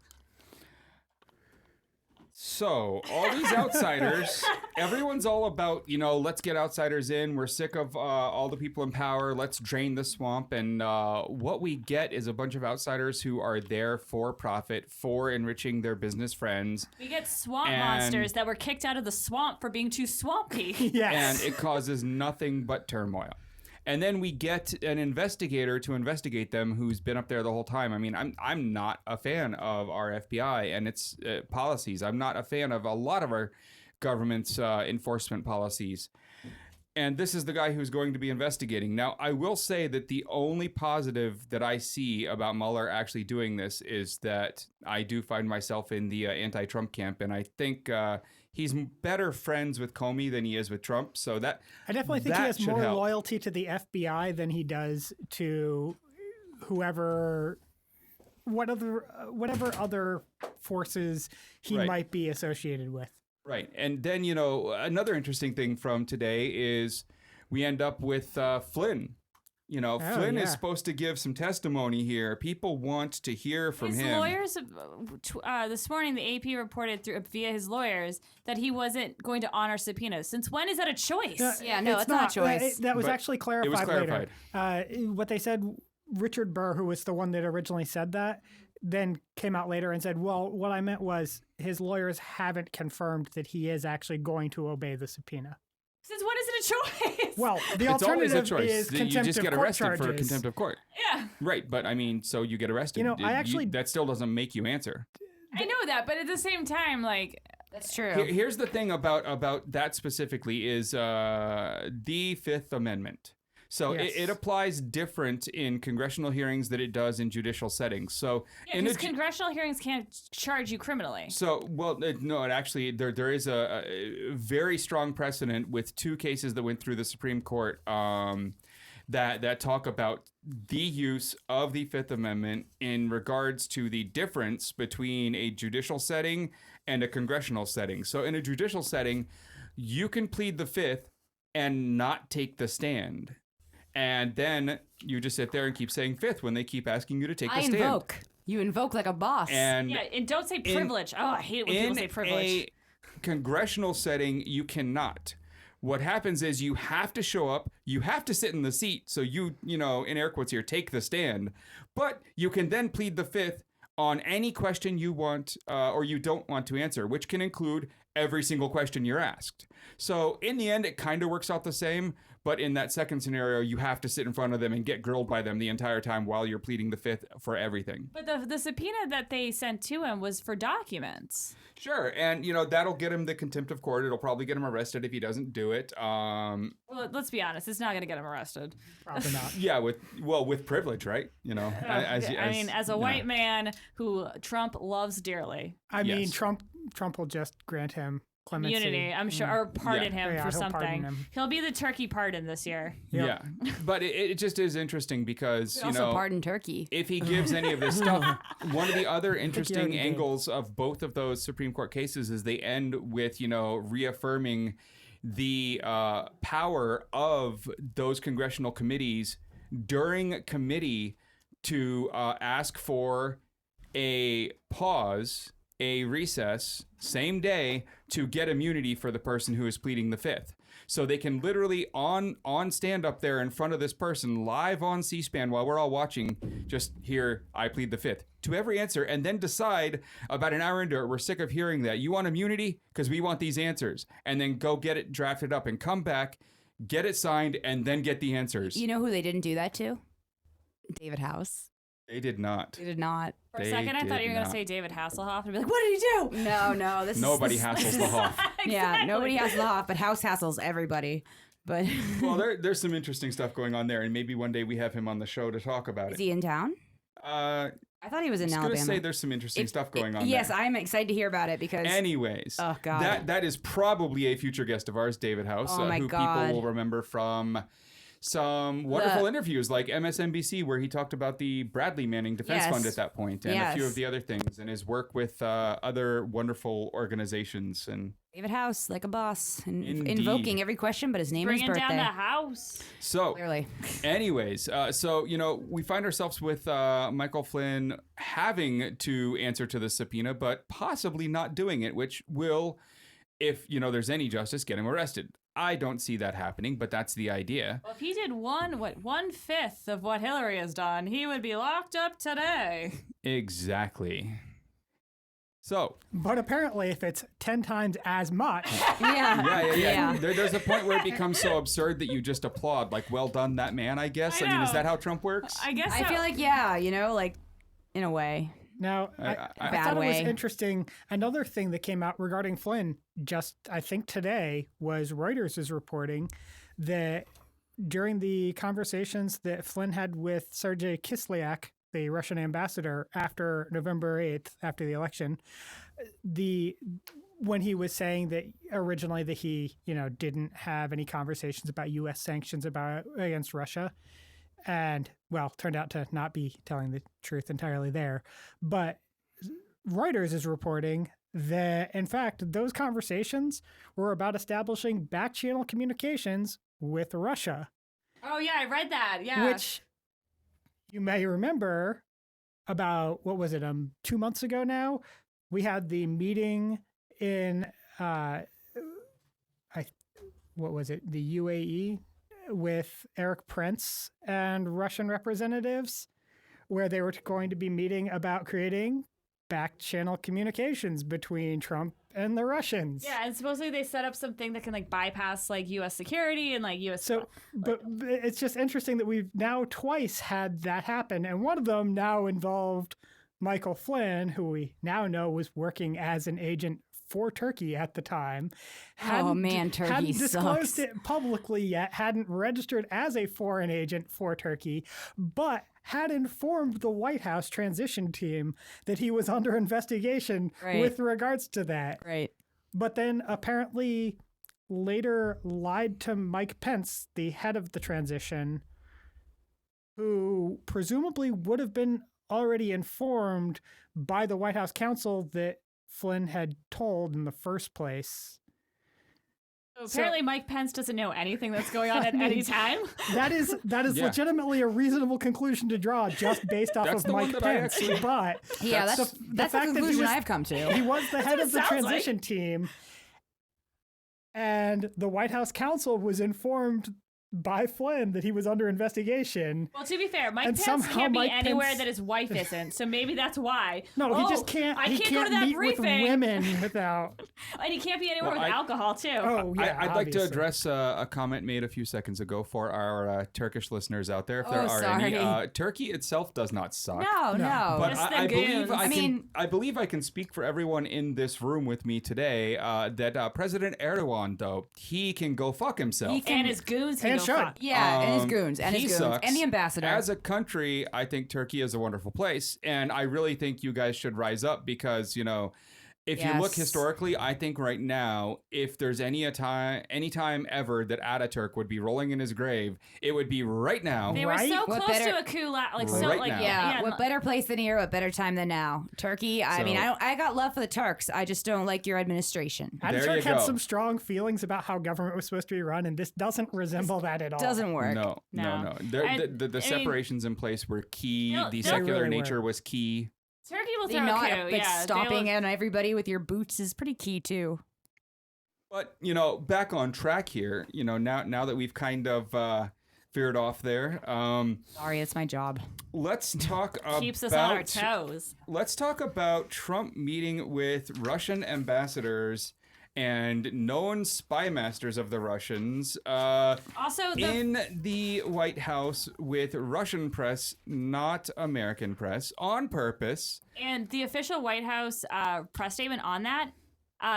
So all these outsiders, everyone's all about, let's get outsiders in. We're sick of all the people in power. Let's drain the swamp. And what we get is a bunch of outsiders who are there for profit, for enriching their business friends. We get swamp monsters that were kicked out of the swamp for being too swampy. Yes. And it causes nothing but turmoil. And then we get an investigator to investigate them who's been up there the whole time. I mean, I'm not a fan of our FBI and its policies. I'm not a fan of a lot of our government's enforcement policies. And this is the guy who's going to be investigating. Now, I will say that the only positive that I see about Mueller actually doing this is that I do find myself in the anti-Trump camp. And I think he's better friends with Comey than he is with Trump. So that I definitely think he has more loyalty to the FBI than he does to whatever other forces he might be associated with. Right. And then, another interesting thing from today is we end up with Flynn. Flynn is supposed to give some testimony here. People want to hear from him. His lawyers, this morning, the AP reported via his lawyers that he wasn't going to honor subpoenas. Since when is that a choice? It's not a choice. That was actually clarified, it was clarified later. What they said, Richard Burr, who was the one that originally said that, then came out later and said, well, what I meant was his lawyers haven't confirmed that he is actually going to obey the subpoena. Since when is it a choice? Well, the alternative is contempt you just of get court arrested charges. for contempt of court. Yeah. Right, but I mean, so you get arrested. That still doesn't make you answer. I know that, but at the same time, like, that's true. Here's the thing about that specifically is the Fifth Amendment. So it applies different in congressional hearings than it does in judicial settings. So because congressional hearings can't charge you criminally. So, it actually, there is a very strong precedent with two cases that went through the Supreme Court that talk about the use of the Fifth Amendment in regards to the difference between a judicial setting and a congressional setting. So in a judicial setting, you can plead the Fifth and not take the stand. And then you just sit there and keep saying fifth when they keep asking you to take the stand. Invoke. You invoke like a boss. And don't say privilege. I hate it when people say privilege. In a congressional setting, you cannot. What happens is you have to show up, you have to sit in the seat, so you know, in air quotes here, take the stand. But you can then plead the fifth on any question you want or you don't want to answer, which can include every single question you're asked. So in the end, it kind of works out the same. But in that second scenario, you have to sit in front of them and get grilled by them the entire time while you're pleading the fifth for everything. But the subpoena that they sent to him was for documents. Sure. And, you know, that'll get him the contempt of court. It'll probably get him arrested if he doesn't do it. Well, let's be honest. It's not going to get him arrested. Probably not. Yeah, with privilege, right? You know, as a white man who Trump loves dearly. I mean, Trump will just grant him clemency. Immunity, I'm sure, or pardon him for he'll something. He'll be the turkey pardon this year. Yep. Yeah, but it just is interesting because, you know, pardon turkey. If he gives any of this stuff, one of the other interesting angles of both of those Supreme Court cases is they end with, you know, reaffirming the power of those congressional committees during committee to ask for a pause, a recess, same day, to get immunity for the person who is pleading the fifth. So they can literally on stand up there in front of this person live on C-SPAN while we're all watching, just hear, I plead the fifth to every answer, and then decide about an hour into it, we're sick of hearing that. You want immunity? Because we want these answers. And then go get it drafted up and come back, get it signed, and then get the answers. You know who they didn't do that to? David Housh. They did not. They did not. For a second, I thought you were going to say David Hasselhoff and be like, what did he do? No. Nobody hassles the Hoff. Exactly. Yeah, nobody hassles the Hoff, but House hassles everybody. But well, there's some interesting stuff going on there, and maybe one day we have him on the show to talk about it. Is he in town? I thought he was in Alabama. I was going to say there's some interesting stuff going on Yes, there. I'm excited to hear about it because... Anyways, oh, God. That is probably a future guest of ours, David Housh, who people will remember from some wonderful interviews like MSNBC, where he talked about the Bradley Manning Defense Fund at that point, and a few of the other things, and his work with other wonderful organizations. And David Housh, like a boss, invoking every question, but his name is birthday. Bringing down the house. So, clearly. Anyways, you know, we find ourselves with Michael Flynn having to answer to the subpoena, but possibly not doing it, which will, if, you know, there's any justice, get him arrested. I don't see that happening, but that's the idea. Well, if he did 1/5 of what Hillary has done, he would be locked up today. Exactly. So, but apparently, if it's 10 times as much, yeah. There's a point where it becomes so absurd that you just applaud, like, well done, that man. I guess. I mean, is that how Trump works? I guess. I feel like you know, like in a way. Now, I thought it was interesting. Another thing that came out regarding Flynn just, I think today, was Reuters is reporting that during the conversations that Flynn had with Sergei Kislyak, the Russian ambassador, after November 8th, after the election, when he was saying that originally that he, you know, didn't have any conversations about U.S. sanctions against Russia, and, well, turned out to not be telling the truth entirely there. But Reuters is reporting that, in fact, those conversations were about establishing back-channel communications with Russia. Oh, yeah, I read that, yeah. Which you may remember about, 2 months ago now? We had the meeting in, the UAE? With Eric Prince and Russian representatives, where they were going to be meeting about creating back-channel communications between Trump and the Russians. Yeah, and supposedly they set up something that can like bypass like U.S. security and like U.S. So, but it's just interesting that we've now twice had that happen, and one of them now involved Michael Flynn, who we now know was working as an agent for Turkey at the time. Turkey hadn't disclosed sucks. it publicly yet, hadn't registered as a foreign agent for Turkey, but had informed the White House transition team that he was under investigation with regards to that. Right. But then apparently later lied to Mike Pence, the head of the transition, who presumably would have been already informed by the White House counsel that Flynn had told in the first place. Apparently, Mike Pence doesn't know anything that's going on at any time. That is legitimately a reasonable conclusion to draw just based off of Mike Pence. But that's the conclusion I've come to. He was the head of the transition team, and the White House counsel was informed by Flynn that he was under investigation. Well, to be fair, Mike Pence can't be anywhere that his wife isn't, so maybe that's why. No, he just can't. He can't go to that meet briefing with women without. And he can't be anywhere with alcohol too. Oh yeah, I'd like to address a comment made a few seconds ago for our Turkish listeners out there, if there are any. Turkey itself does not suck. No. But I believe I can speak for everyone in this room with me today that President Erdogan, though, he can go fuck himself. And his goons can go fuck. Yeah, and his goons. And his goons. Sucks. And the ambassador. As a country, I think Turkey is a wonderful place. And I really think you guys should rise up because, if you look historically, I think right now, if there's any time ever that Ataturk would be rolling in his grave, it would be right now. They were so close to a coup, what better place than here? What better time than now? Turkey. I got love for the Turks. I just don't like your administration. Ataturk had some strong feelings about how government was supposed to be run, and this doesn't resemble that at all. Doesn't work. No. The separations in place were key. The secular nature was key. Turkey will throw a coup. Stomping on everybody with your boots is pretty key too. But back on track here. Now that we've kind of veered off there. Sorry, it's my job. Let's talk about keeps us on our toes. Let's talk about Trump meeting with Russian ambassadors and known spy masters of the Russians in the White House with Russian press, not American press, on purpose. And the official White House press statement on that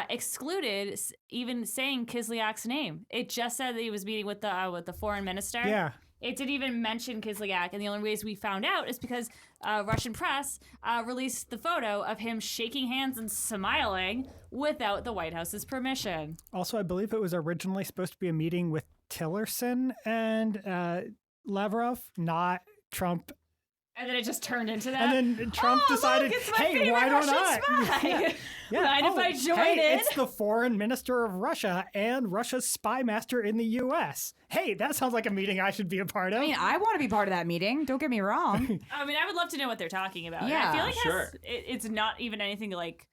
excluded even saying Kislyak's name. It just said that he was meeting with the foreign minister. Yeah. It didn't even mention Kislyak, and the only ways we found out is because Russian press released the photo of him shaking hands and smiling without the White House's permission. Also, I believe it was originally supposed to be a meeting with Tillerson and Lavrov, not Trump. And then it just turned into that. And then Trump decided, hey, why don't I? Mind if I join in? It's the foreign minister of Russia and Russia's spy master in the U.S. Hey, that sounds like a meeting I should be a part of. I mean, I want to be part of that meeting. Don't get me wrong. I mean, I would love to know what they're talking about. Yeah, I feel like it's not even anything like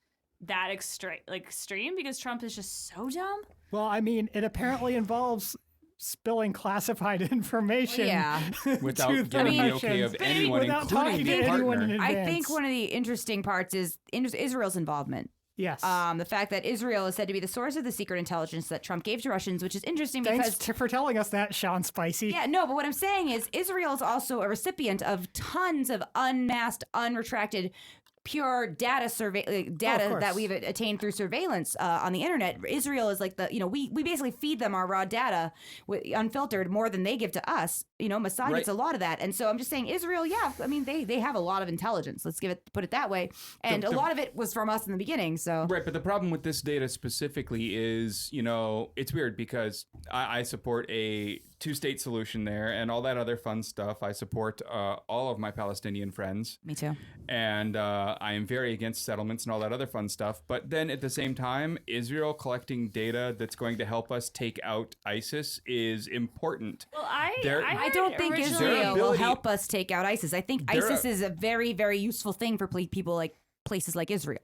that extreme because Trump is just so dumb. Well, I mean, it apparently involves spilling classified information without getting the okay of anyone, without talking to anyone in advance. I think one of the interesting parts is Israel's involvement. Yes. The fact that Israel is said to be the source of the secret intelligence that Trump gave to Russians, which is interesting because... Thanks for telling us that, Sean Spicy. Yeah, no, but what I'm saying is Israel is also a recipient of tons of unmasked, unretracted, pure data that we've attained through surveillance on the internet. Israel is like we basically feed them our raw data unfiltered more than they give to us. Mossad gets a lot of that. And so I'm just saying Israel, I mean, they have a lot of intelligence. Let's put it that way. And a lot of it was from us in the beginning. So right. But the problem with this data specifically is, it's weird because I support a two-state solution there and all that other fun stuff. I support all of my Palestinian friends. Me too. And I am very against settlements and all that other fun stuff. But then at the same time, Israel collecting data that's going to help us take out ISIS is important. Well, I don't think Israel will help us take out ISIS. I think ISIS is a very, very useful thing for people like places like Israel.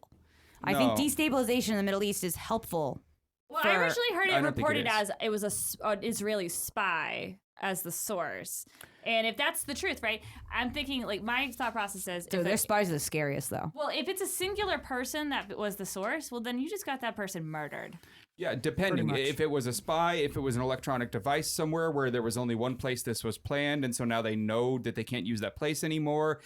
I think destabilization in the Middle East is helpful. Well, I originally heard it reported as it was an Israeli spy as the source. And if that's the truth, right, I'm thinking, like, my thought process is... Dude, their spies are the scariest, though. Well, if it's a singular person that was the source, well, then you just got that person murdered. Yeah, depending. If it was a spy, if it was an electronic device somewhere where there was only one place this was planned, and so now they know that they can't use that place anymore,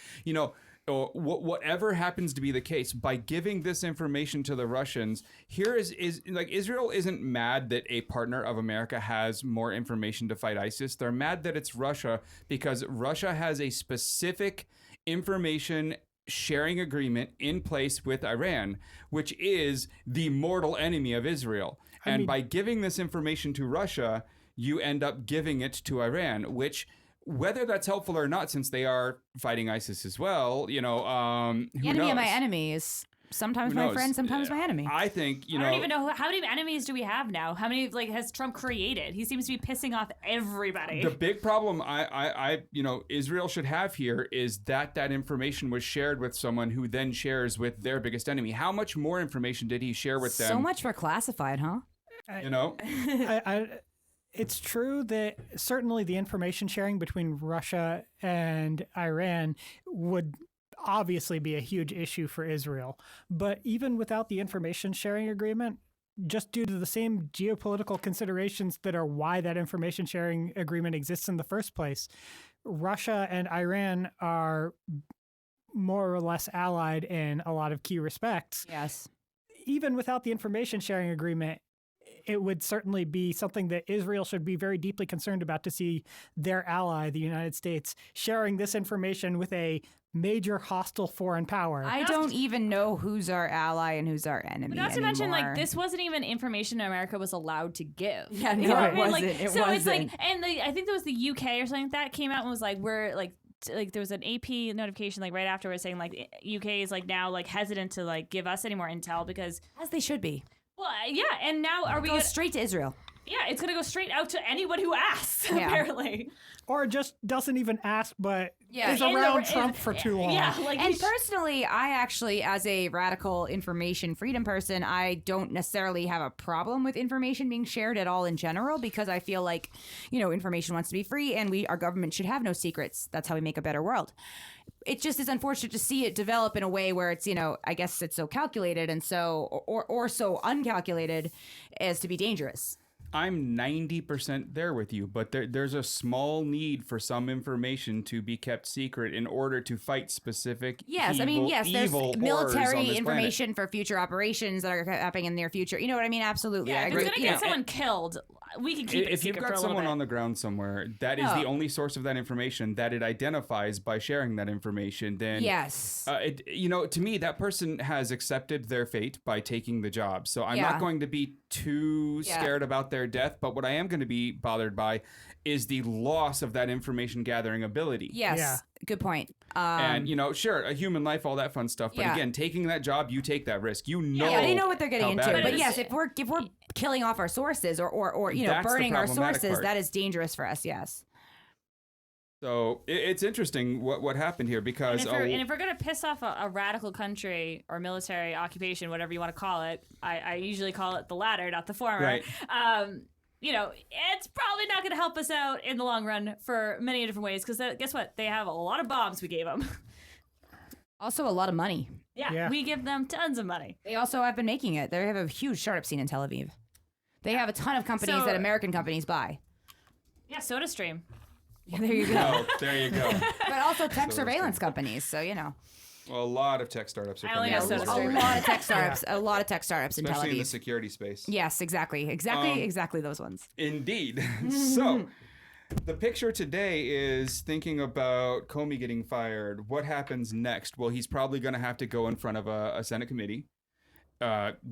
or whatever happens to be the case, by giving this information to the Russians, here is like Israel isn't mad that a partner of America has more information to fight ISIS. They're mad that it's Russia because Russia has a specific information sharing agreement in place with Iran, which is the mortal enemy of Israel. And by giving this information to Russia, you end up giving it to Iran, which... whether that's helpful or not, since they are fighting ISIS as well, who the enemy knows? of my enemy is Sometimes Who my knows? friend, sometimes my enemy. I think, I don't even know how many enemies do we have now. How many has Trump created? He seems to be pissing off everybody. The big problem Israel should have here is that information was shared with someone who then shares with their biggest enemy. How much more information did he share with them? So much for classified, huh? It's true that certainly the information sharing between Russia and Iran would obviously be a huge issue for Israel. But even without the information sharing agreement, just due to the same geopolitical considerations that are why that information sharing agreement exists in the first place, Russia and Iran are more or less allied in a lot of key respects. Yes. Even without the information sharing agreement, it would certainly be something that Israel should be very deeply concerned about, to see their ally, the United States, sharing this information with a major hostile foreign power. I don't even know who's our ally and who's our enemy. But not to mention, anymore. this wasn't even information America was allowed to give. Yeah, no, You know what it I mean? wasn't. It so it's wasn't. and I think there was the UK or something like that came out and was like, we're like there was an AP notification right afterwards saying UK is now hesitant to give us any more intel because, as they should be. Well, yeah, and now are we go straight to Israel? Yeah, it's going to go straight out to anyone who asks, apparently. Or just doesn't even ask, but is In around Trump for too long. Yeah, and personally, I actually, as a radical information freedom person, I don't necessarily have a problem with information being shared at all in general, because I feel like, information wants to be free, and our government should have no secrets. That's how we make a better world. It just is unfortunate to see it develop in a way where it's, I guess it's so calculated and so, or so uncalculated as to be dangerous. I'm 90% there with you, but there's a small need for some information to be kept secret in order to fight specific there's military information for future operations that are happening in the near future. You know what I mean? Absolutely. Yeah, I if agree. it's going to get someone killed, we can keep it if secret you've for got a little someone bit. on the ground somewhere, that is the only source of that information that it identifies by sharing that information, then yes, to me, that person has accepted their fate by taking the job. So I'm not going to be too scared about their death, but what I am going to be bothered by is the loss of that information gathering ability. Yes, good point. And sure, a human life, all that fun stuff. But again, taking that job, you take that risk. They know what they're getting into. But yes, if we're killing off our sources or burning our sources, part. that is dangerous for us. Yes. So it's interesting what happened here, because and if we're going to piss off a radical country or military occupation, whatever you want to call it, I usually call it the latter, not the former. Right. It's probably not going to help us out in the long run for many different ways, because guess what? They have a lot of bombs we gave them. Also a lot of money. Yeah, we give them tons of money. They also have been making it. They have a huge startup scene in Tel Aviv. They have a ton of companies that American companies buy. Yeah, SodaStream. Yeah, there you go. There you go. But also tech surveillance companies, so Well, a lot of tech startups are coming out. A lot of tech startups. A lot of tech startups in Tel Aviv. Especially in the security space. Yes, exactly those ones. Indeed. So, the picture today is thinking about Comey getting fired. What happens next? Well, he's probably going to have to go in front of a Senate committee.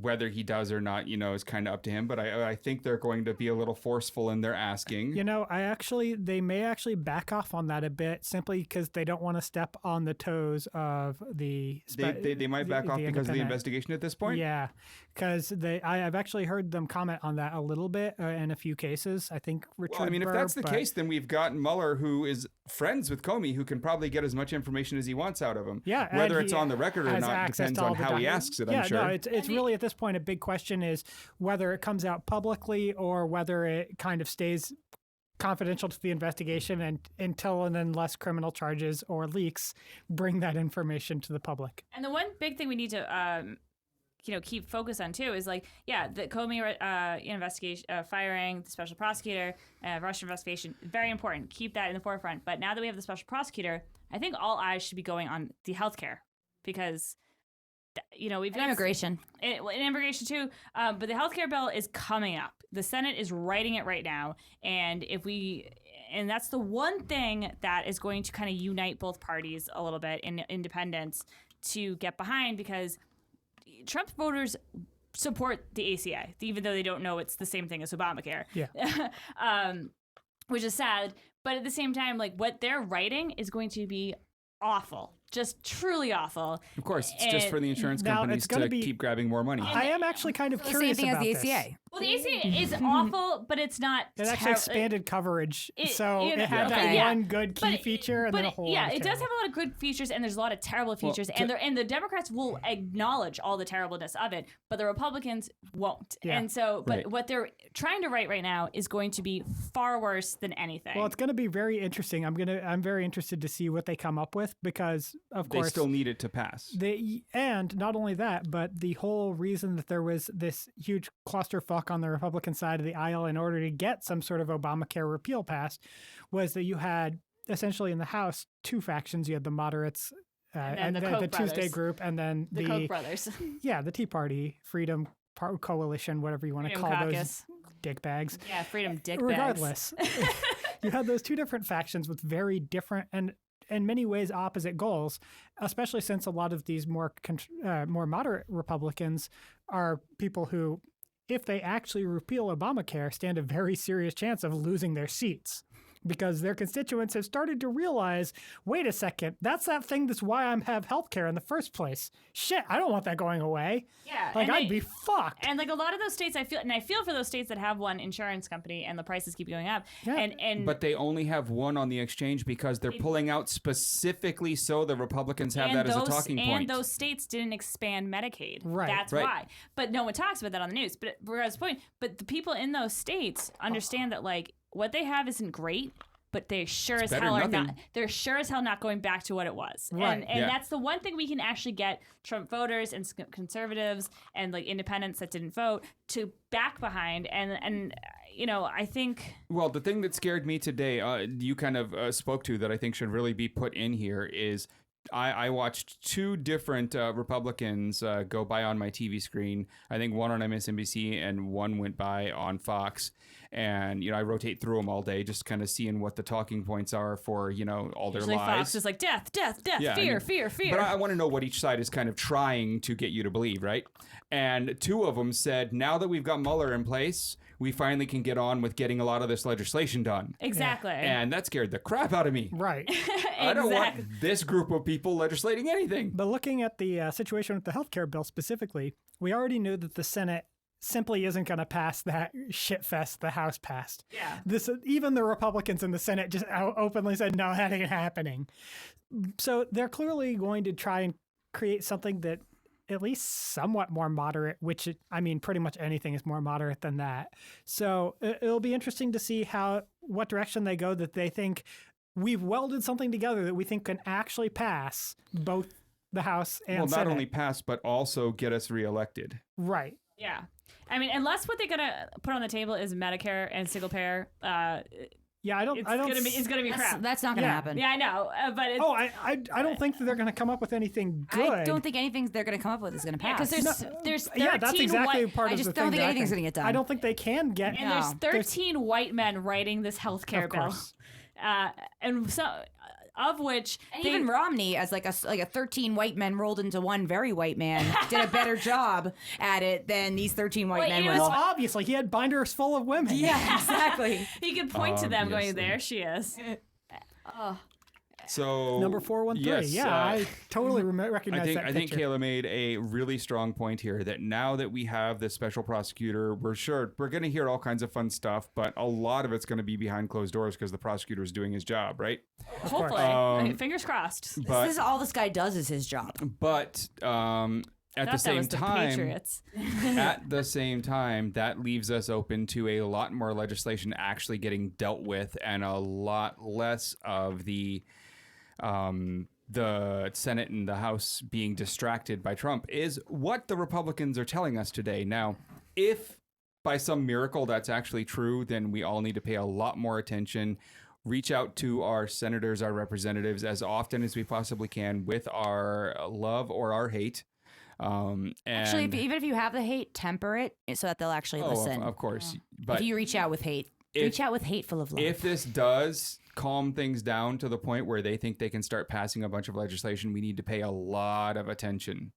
Whether he does or not, is kind of up to him. But I think they're going to be a little forceful in their asking. They may actually back off on that a bit, simply because they don't want to step on the toes of the. They might back off because of the investigation at this point. Yeah, because I've actually heard them comment on that a little bit in a few cases. I think Richard. Well, if that's the case, then we've got Mueller, who is friends with Comey, who can probably get as much information as he wants out of him. Yeah, whether it's on the record or not depends on how he asks it. I'm sure. No, it's really at this point a big question is whether it comes out publicly or whether it kind of stays confidential to the investigation and until and unless criminal charges or leaks bring that information to the public. And the one big thing we need to keep focus on too is the Comey investigation, firing the special prosecutor, Russian investigation, very important. Keep that in the forefront. But now that we have the special prosecutor, I think all eyes should be going on the healthcare, because we've got immigration too. But the healthcare bill is coming up. The Senate is writing it right now, and that's the one thing that is going to kind of unite both parties a little bit in independence to get behind, because Trump voters support the ACA, even though they don't know it's the same thing as Obamacare. Yeah. Which is sad. But at the same time, what they're writing is going to be awful. just truly awful. Of course, it's just for the insurance companies to keep grabbing more money. I am actually kind of curious about this. The same thing as the ACA. Well, the ACA is awful, but it's not. It actually expanded coverage, so it had one good key feature and then a whole. Yeah, it does have a lot of good features, and there's a lot of terrible features, and the Democrats will acknowledge all the terribleness of it, but the Republicans won't. Yeah. And so, what they're trying to write right now is going to be far worse than anything. Well, it's going to be very interesting. I'm very interested to see what they come up with because, of course, they still need it to pass. And not only that, but the whole reason that there was this huge clusterfuck on the Republican side of the aisle in order to get some sort of Obamacare repeal passed was that you had essentially in the House two factions. You had the moderates and the Tuesday group, and then the Koch brothers. Yeah, the Tea Party, Freedom Coalition, whatever you want to call those dick bags. Yeah, Freedom dick Regardless, you had those two different factions with very different and in many ways opposite goals, especially since a lot of these more moderate Republicans are people who, if they actually repeal Obamacare, stand a very serious chance of losing their seats because their constituents have started to realize, wait a second, that's that thing that's why I have health care in the first place. Shit, I don't want that going away. Yeah. Like, I'd be fucked. And like a lot of those states, I feel for those states that have one insurance company and the prices keep going up. Yeah. But they only have one on the exchange because they're pulling out specifically so the Republicans have that as a talking point. And those states didn't expand Medicaid. Right. That's why. But no one talks about that on the news. But regardless of the point, but the people in those states understand that like what they have isn't great, but they sure as hell are not. They're sure as hell not going back to what it was. Right. And that's the one thing we can actually get Trump voters and conservatives and like independents that didn't vote to back behind. And you know, I think. Well, the thing that scared me today, you kind of spoke to that I think should really be put in here is. I watched two different Republicans go by on my TV screen. I think one on MSNBC and one went by on Fox. And, you know, I rotate through them all day, just kind of seeing what the talking points are for, you know, all their usually lies. Fox is like death, fear. But I want to know what each side is kind of trying to get you to believe, right? And two of them said, now that we've got Mueller in place, we finally can get on with getting a lot of this legislation done. Exactly. And that scared the crap out of me. Right. I don't want this group of people legislating anything. But looking at the situation with the healthcare bill specifically, we already knew that the Senate simply isn't going to pass that shitfest the House passed. Yeah. Even the Republicans in the Senate just openly said, no, that ain't happening. So they're clearly going to try and create something that at least somewhat more moderate, which, I mean, pretty much anything is more moderate than that. So it'll be interesting to see what direction they go, that they think we've welded something together that we think can actually pass both the House and Senate. Well, not only pass, but also get us reelected. Right. Yeah. I mean, unless what they're going to put on the table is Medicare and single payer, yeah, it's gonna be crap. That's not gonna happen. Yeah, I know, but it's, I don't think that they're gonna come up with anything good. I don't think anything they're gonna come up with is gonna pass. Because there's 13 that's exactly part of the thing. I just don't think anything's gonna get done. I don't think they can get. And there's 13 white men writing this healthcare bill, and so of which even Romney, as like a 13 white men rolled into one very white man, did a better job at it than these 13 white men. Well, obviously, he had binders full of women. Yeah, exactly. He could point to them going, there she is. So number 413. Yes, I totally recognize that. I think Kayla made a really strong point here that now that we have this special prosecutor, we're going to hear all kinds of fun stuff, but a lot of it's going to be behind closed doors because the prosecutor is doing his job, right? Hopefully, fingers crossed. This is all this guy does is his job. But at the same time, at the same time, that leaves us open to a lot more legislation actually getting dealt with, and a lot less of the Senate and the House being distracted by Trump is what the Republicans are telling us today. Now, if by some miracle that's actually true, then we all need to pay a lot more attention. Reach out to our senators, our representatives as often as we possibly can with our love or our hate. Actually, even if you have the hate, temper it so that they'll actually listen. Of course. But if you reach out with hate, reach out with hate full of love. If this does calm things down to the point where they think they can start passing a bunch of legislation, we need to pay a lot of attention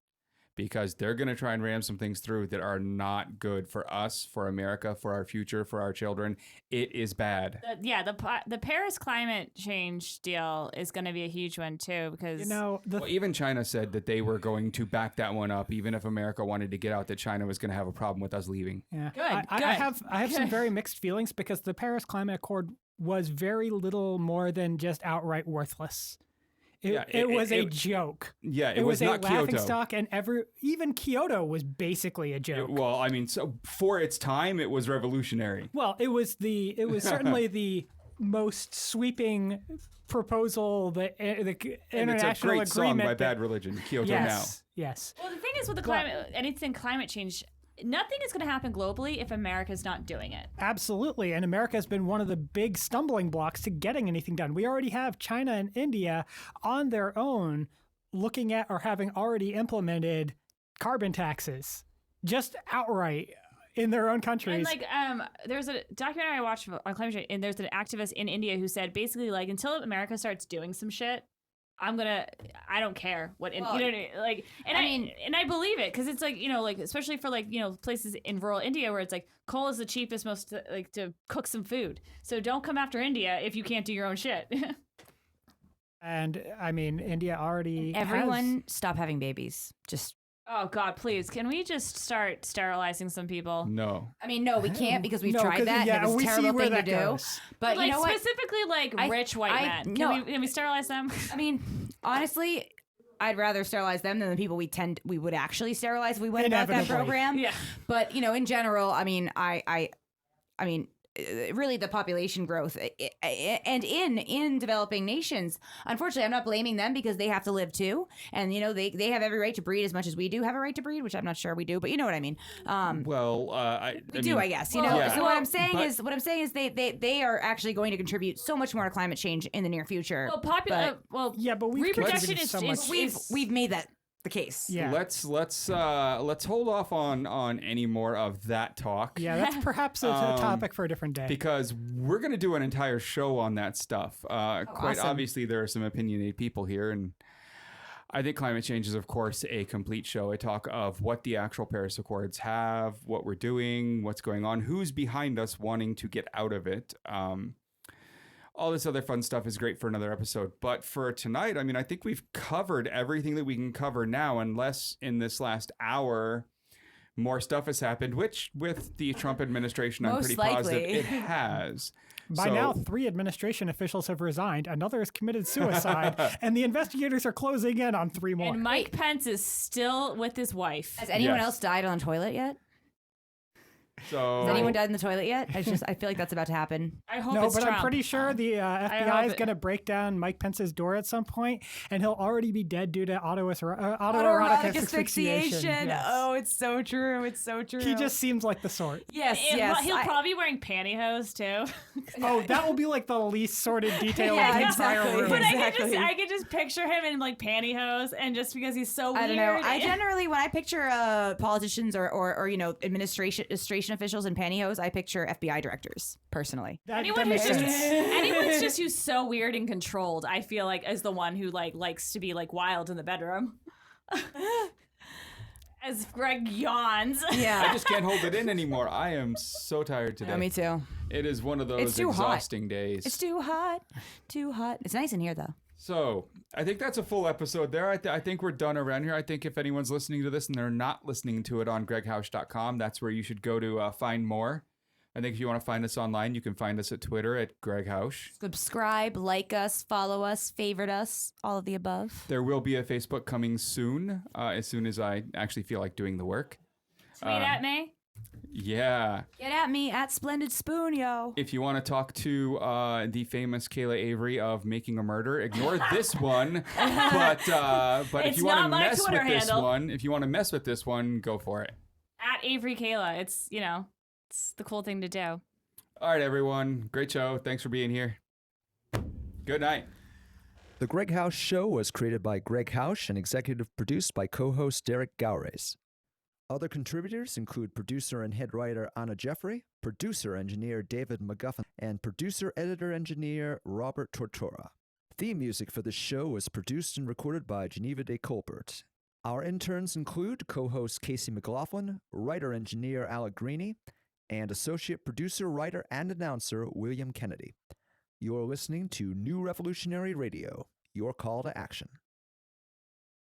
because they're going to try and ram some things through that are not good for us, for America, for our future, for our children. It is bad. The Paris climate change deal is going to be a huge one too, because well, even China said that they were going to back that one up, even if America wanted to get out, that China was going to have a problem with us leaving. Yeah, good. I have some very mixed feelings because the Paris Climate Accord was very little more than just outright worthless. It was a joke. Yeah, it was not a laughing Kyoto. stock, and even Kyoto was basically a joke. Well, I mean, so for its time, it was revolutionary. Well, it was certainly the most sweeping proposal, the international it's a great agreement song by Bad Religion, Kyoto Now. Yes. Well, the thing is with the climate change, nothing is going to happen globally if America's not doing it. Absolutely. And America has been one of the big stumbling blocks to getting anything done. We already have China and India on their own looking at or having already implemented carbon taxes just outright in their own countries. And there's a documentary I watched on climate change, and there's an activist in India who said basically until America starts doing some shit, I don't care what, you know what I mean? And I believe it, because it's especially for places in rural India where it's coal is the cheapest, most to cook some food. So don't come after India if you can't do your own shit. And I mean, India already Everyone stop having babies. Just. Oh God, please! Can we just start sterilizing some people? No. I mean, no, we can't because we've No, tried 'cause, that. yeah, and it was we a see terrible where thing to that do. goes. But you know what? Specifically, rich white men. Can we sterilize them? I mean, honestly, I'd rather sterilize them than the people we would actually sterilize if we went about that Inevitably. program. Yeah. But in general, I mean, I mean. Really, the population growth and in developing nations. Unfortunately, I'm not blaming them because they have to live too, and they have every right to breed as much as we do have a right to breed, which I'm not sure we do, but you know what I mean. I guess. Well, yeah. So what I'm saying is they are actually going to contribute so much more to climate change in the near future. Well, but we've reproduction contributed is so much. We've made that the case. Yeah. Let's hold off on any more of that talk. Yeah, that's perhaps a topic for a different day. Because we're going to do an entire show on that stuff. Quite awesome. obviously, there are some opinionated people here, and I think climate change is, of course, a complete show. A talk of what the actual Paris Accords have, what we're doing, what's going on, who's behind us wanting to get out of it. All this other fun stuff is great for another episode. But for tonight, I mean, I think we've covered everything that we can cover now, unless in this last hour more stuff has happened, which with the Trump administration, I'm pretty positive it has. By now, 3 administration officials have resigned, another has committed suicide, and the investigators are closing in on 3 more. And Mike Pence is still with his wife. Has anyone else died on the toilet yet? So Has anyone died in the toilet yet? I feel like that's about to happen. I hope No, it's but Trump. I'm pretty sure the FBI is going to break down Mike Pence's door at some point, and he'll already be dead due to autoerotic asphyxiation. Yes. Oh, it's so true. It's so true. He just seems like the sort. Yes. He'll probably be wearing pantyhose too. Oh, that will be like the least sorted detail Yeah, of the entire exactly. room. But Exactly. I could just picture him in pantyhose, and just because he's so weird. I don't know. I generally, when I picture politicians or administration officials in pantyhose, I picture FBI directors personally. That Anyone makes who's sense. anyone's just who's so weird and controlled, I feel like, is the one who likes to be wild in the bedroom. As Gregg yawns. Yeah. I just can't hold it in anymore. I am so tired today. Yeah, me too. It is one of those It's too hot. exhausting days. It's too hot. Too hot. It's nice in here though. So I think that's a full episode there. I think we're done around here. I think if anyone's listening to this and they're not listening to it on GreggHoush.com, that's where you should go to find more. I think if you want to find us online, you can find us at Twitter at GreggHoush. Subscribe, like us, follow us, favorite us, all of the above. There will be a Facebook coming soon as I actually feel like doing the work. Tweet at me. Yeah. Get at me at Splendid Spoon, yo. If you want to talk to the famous Kayla Avery of Making a Murder, ignore this one. But if you want to mess with this one, if you want to mess with this one, go for it. At Avery Kayla. It's it's the cool thing to do. All right, everyone. Great show. Thanks for being here. Good night. The GreggHoush Show was created by GreggHoush and executive produced by co-host Derek Gowrays. Other contributors include producer and head writer Anna Jeffrey, producer-engineer David McGuffin, and producer-editor-engineer Robert Tortora. Theme music for the show was produced and recorded by Geneva de Colbert. Our interns include co-host Casey McLaughlin, writer-engineer Alec Greeny, and associate producer, writer, and announcer William Kennedy. You're listening to New Revolutionary Radio, your call to action.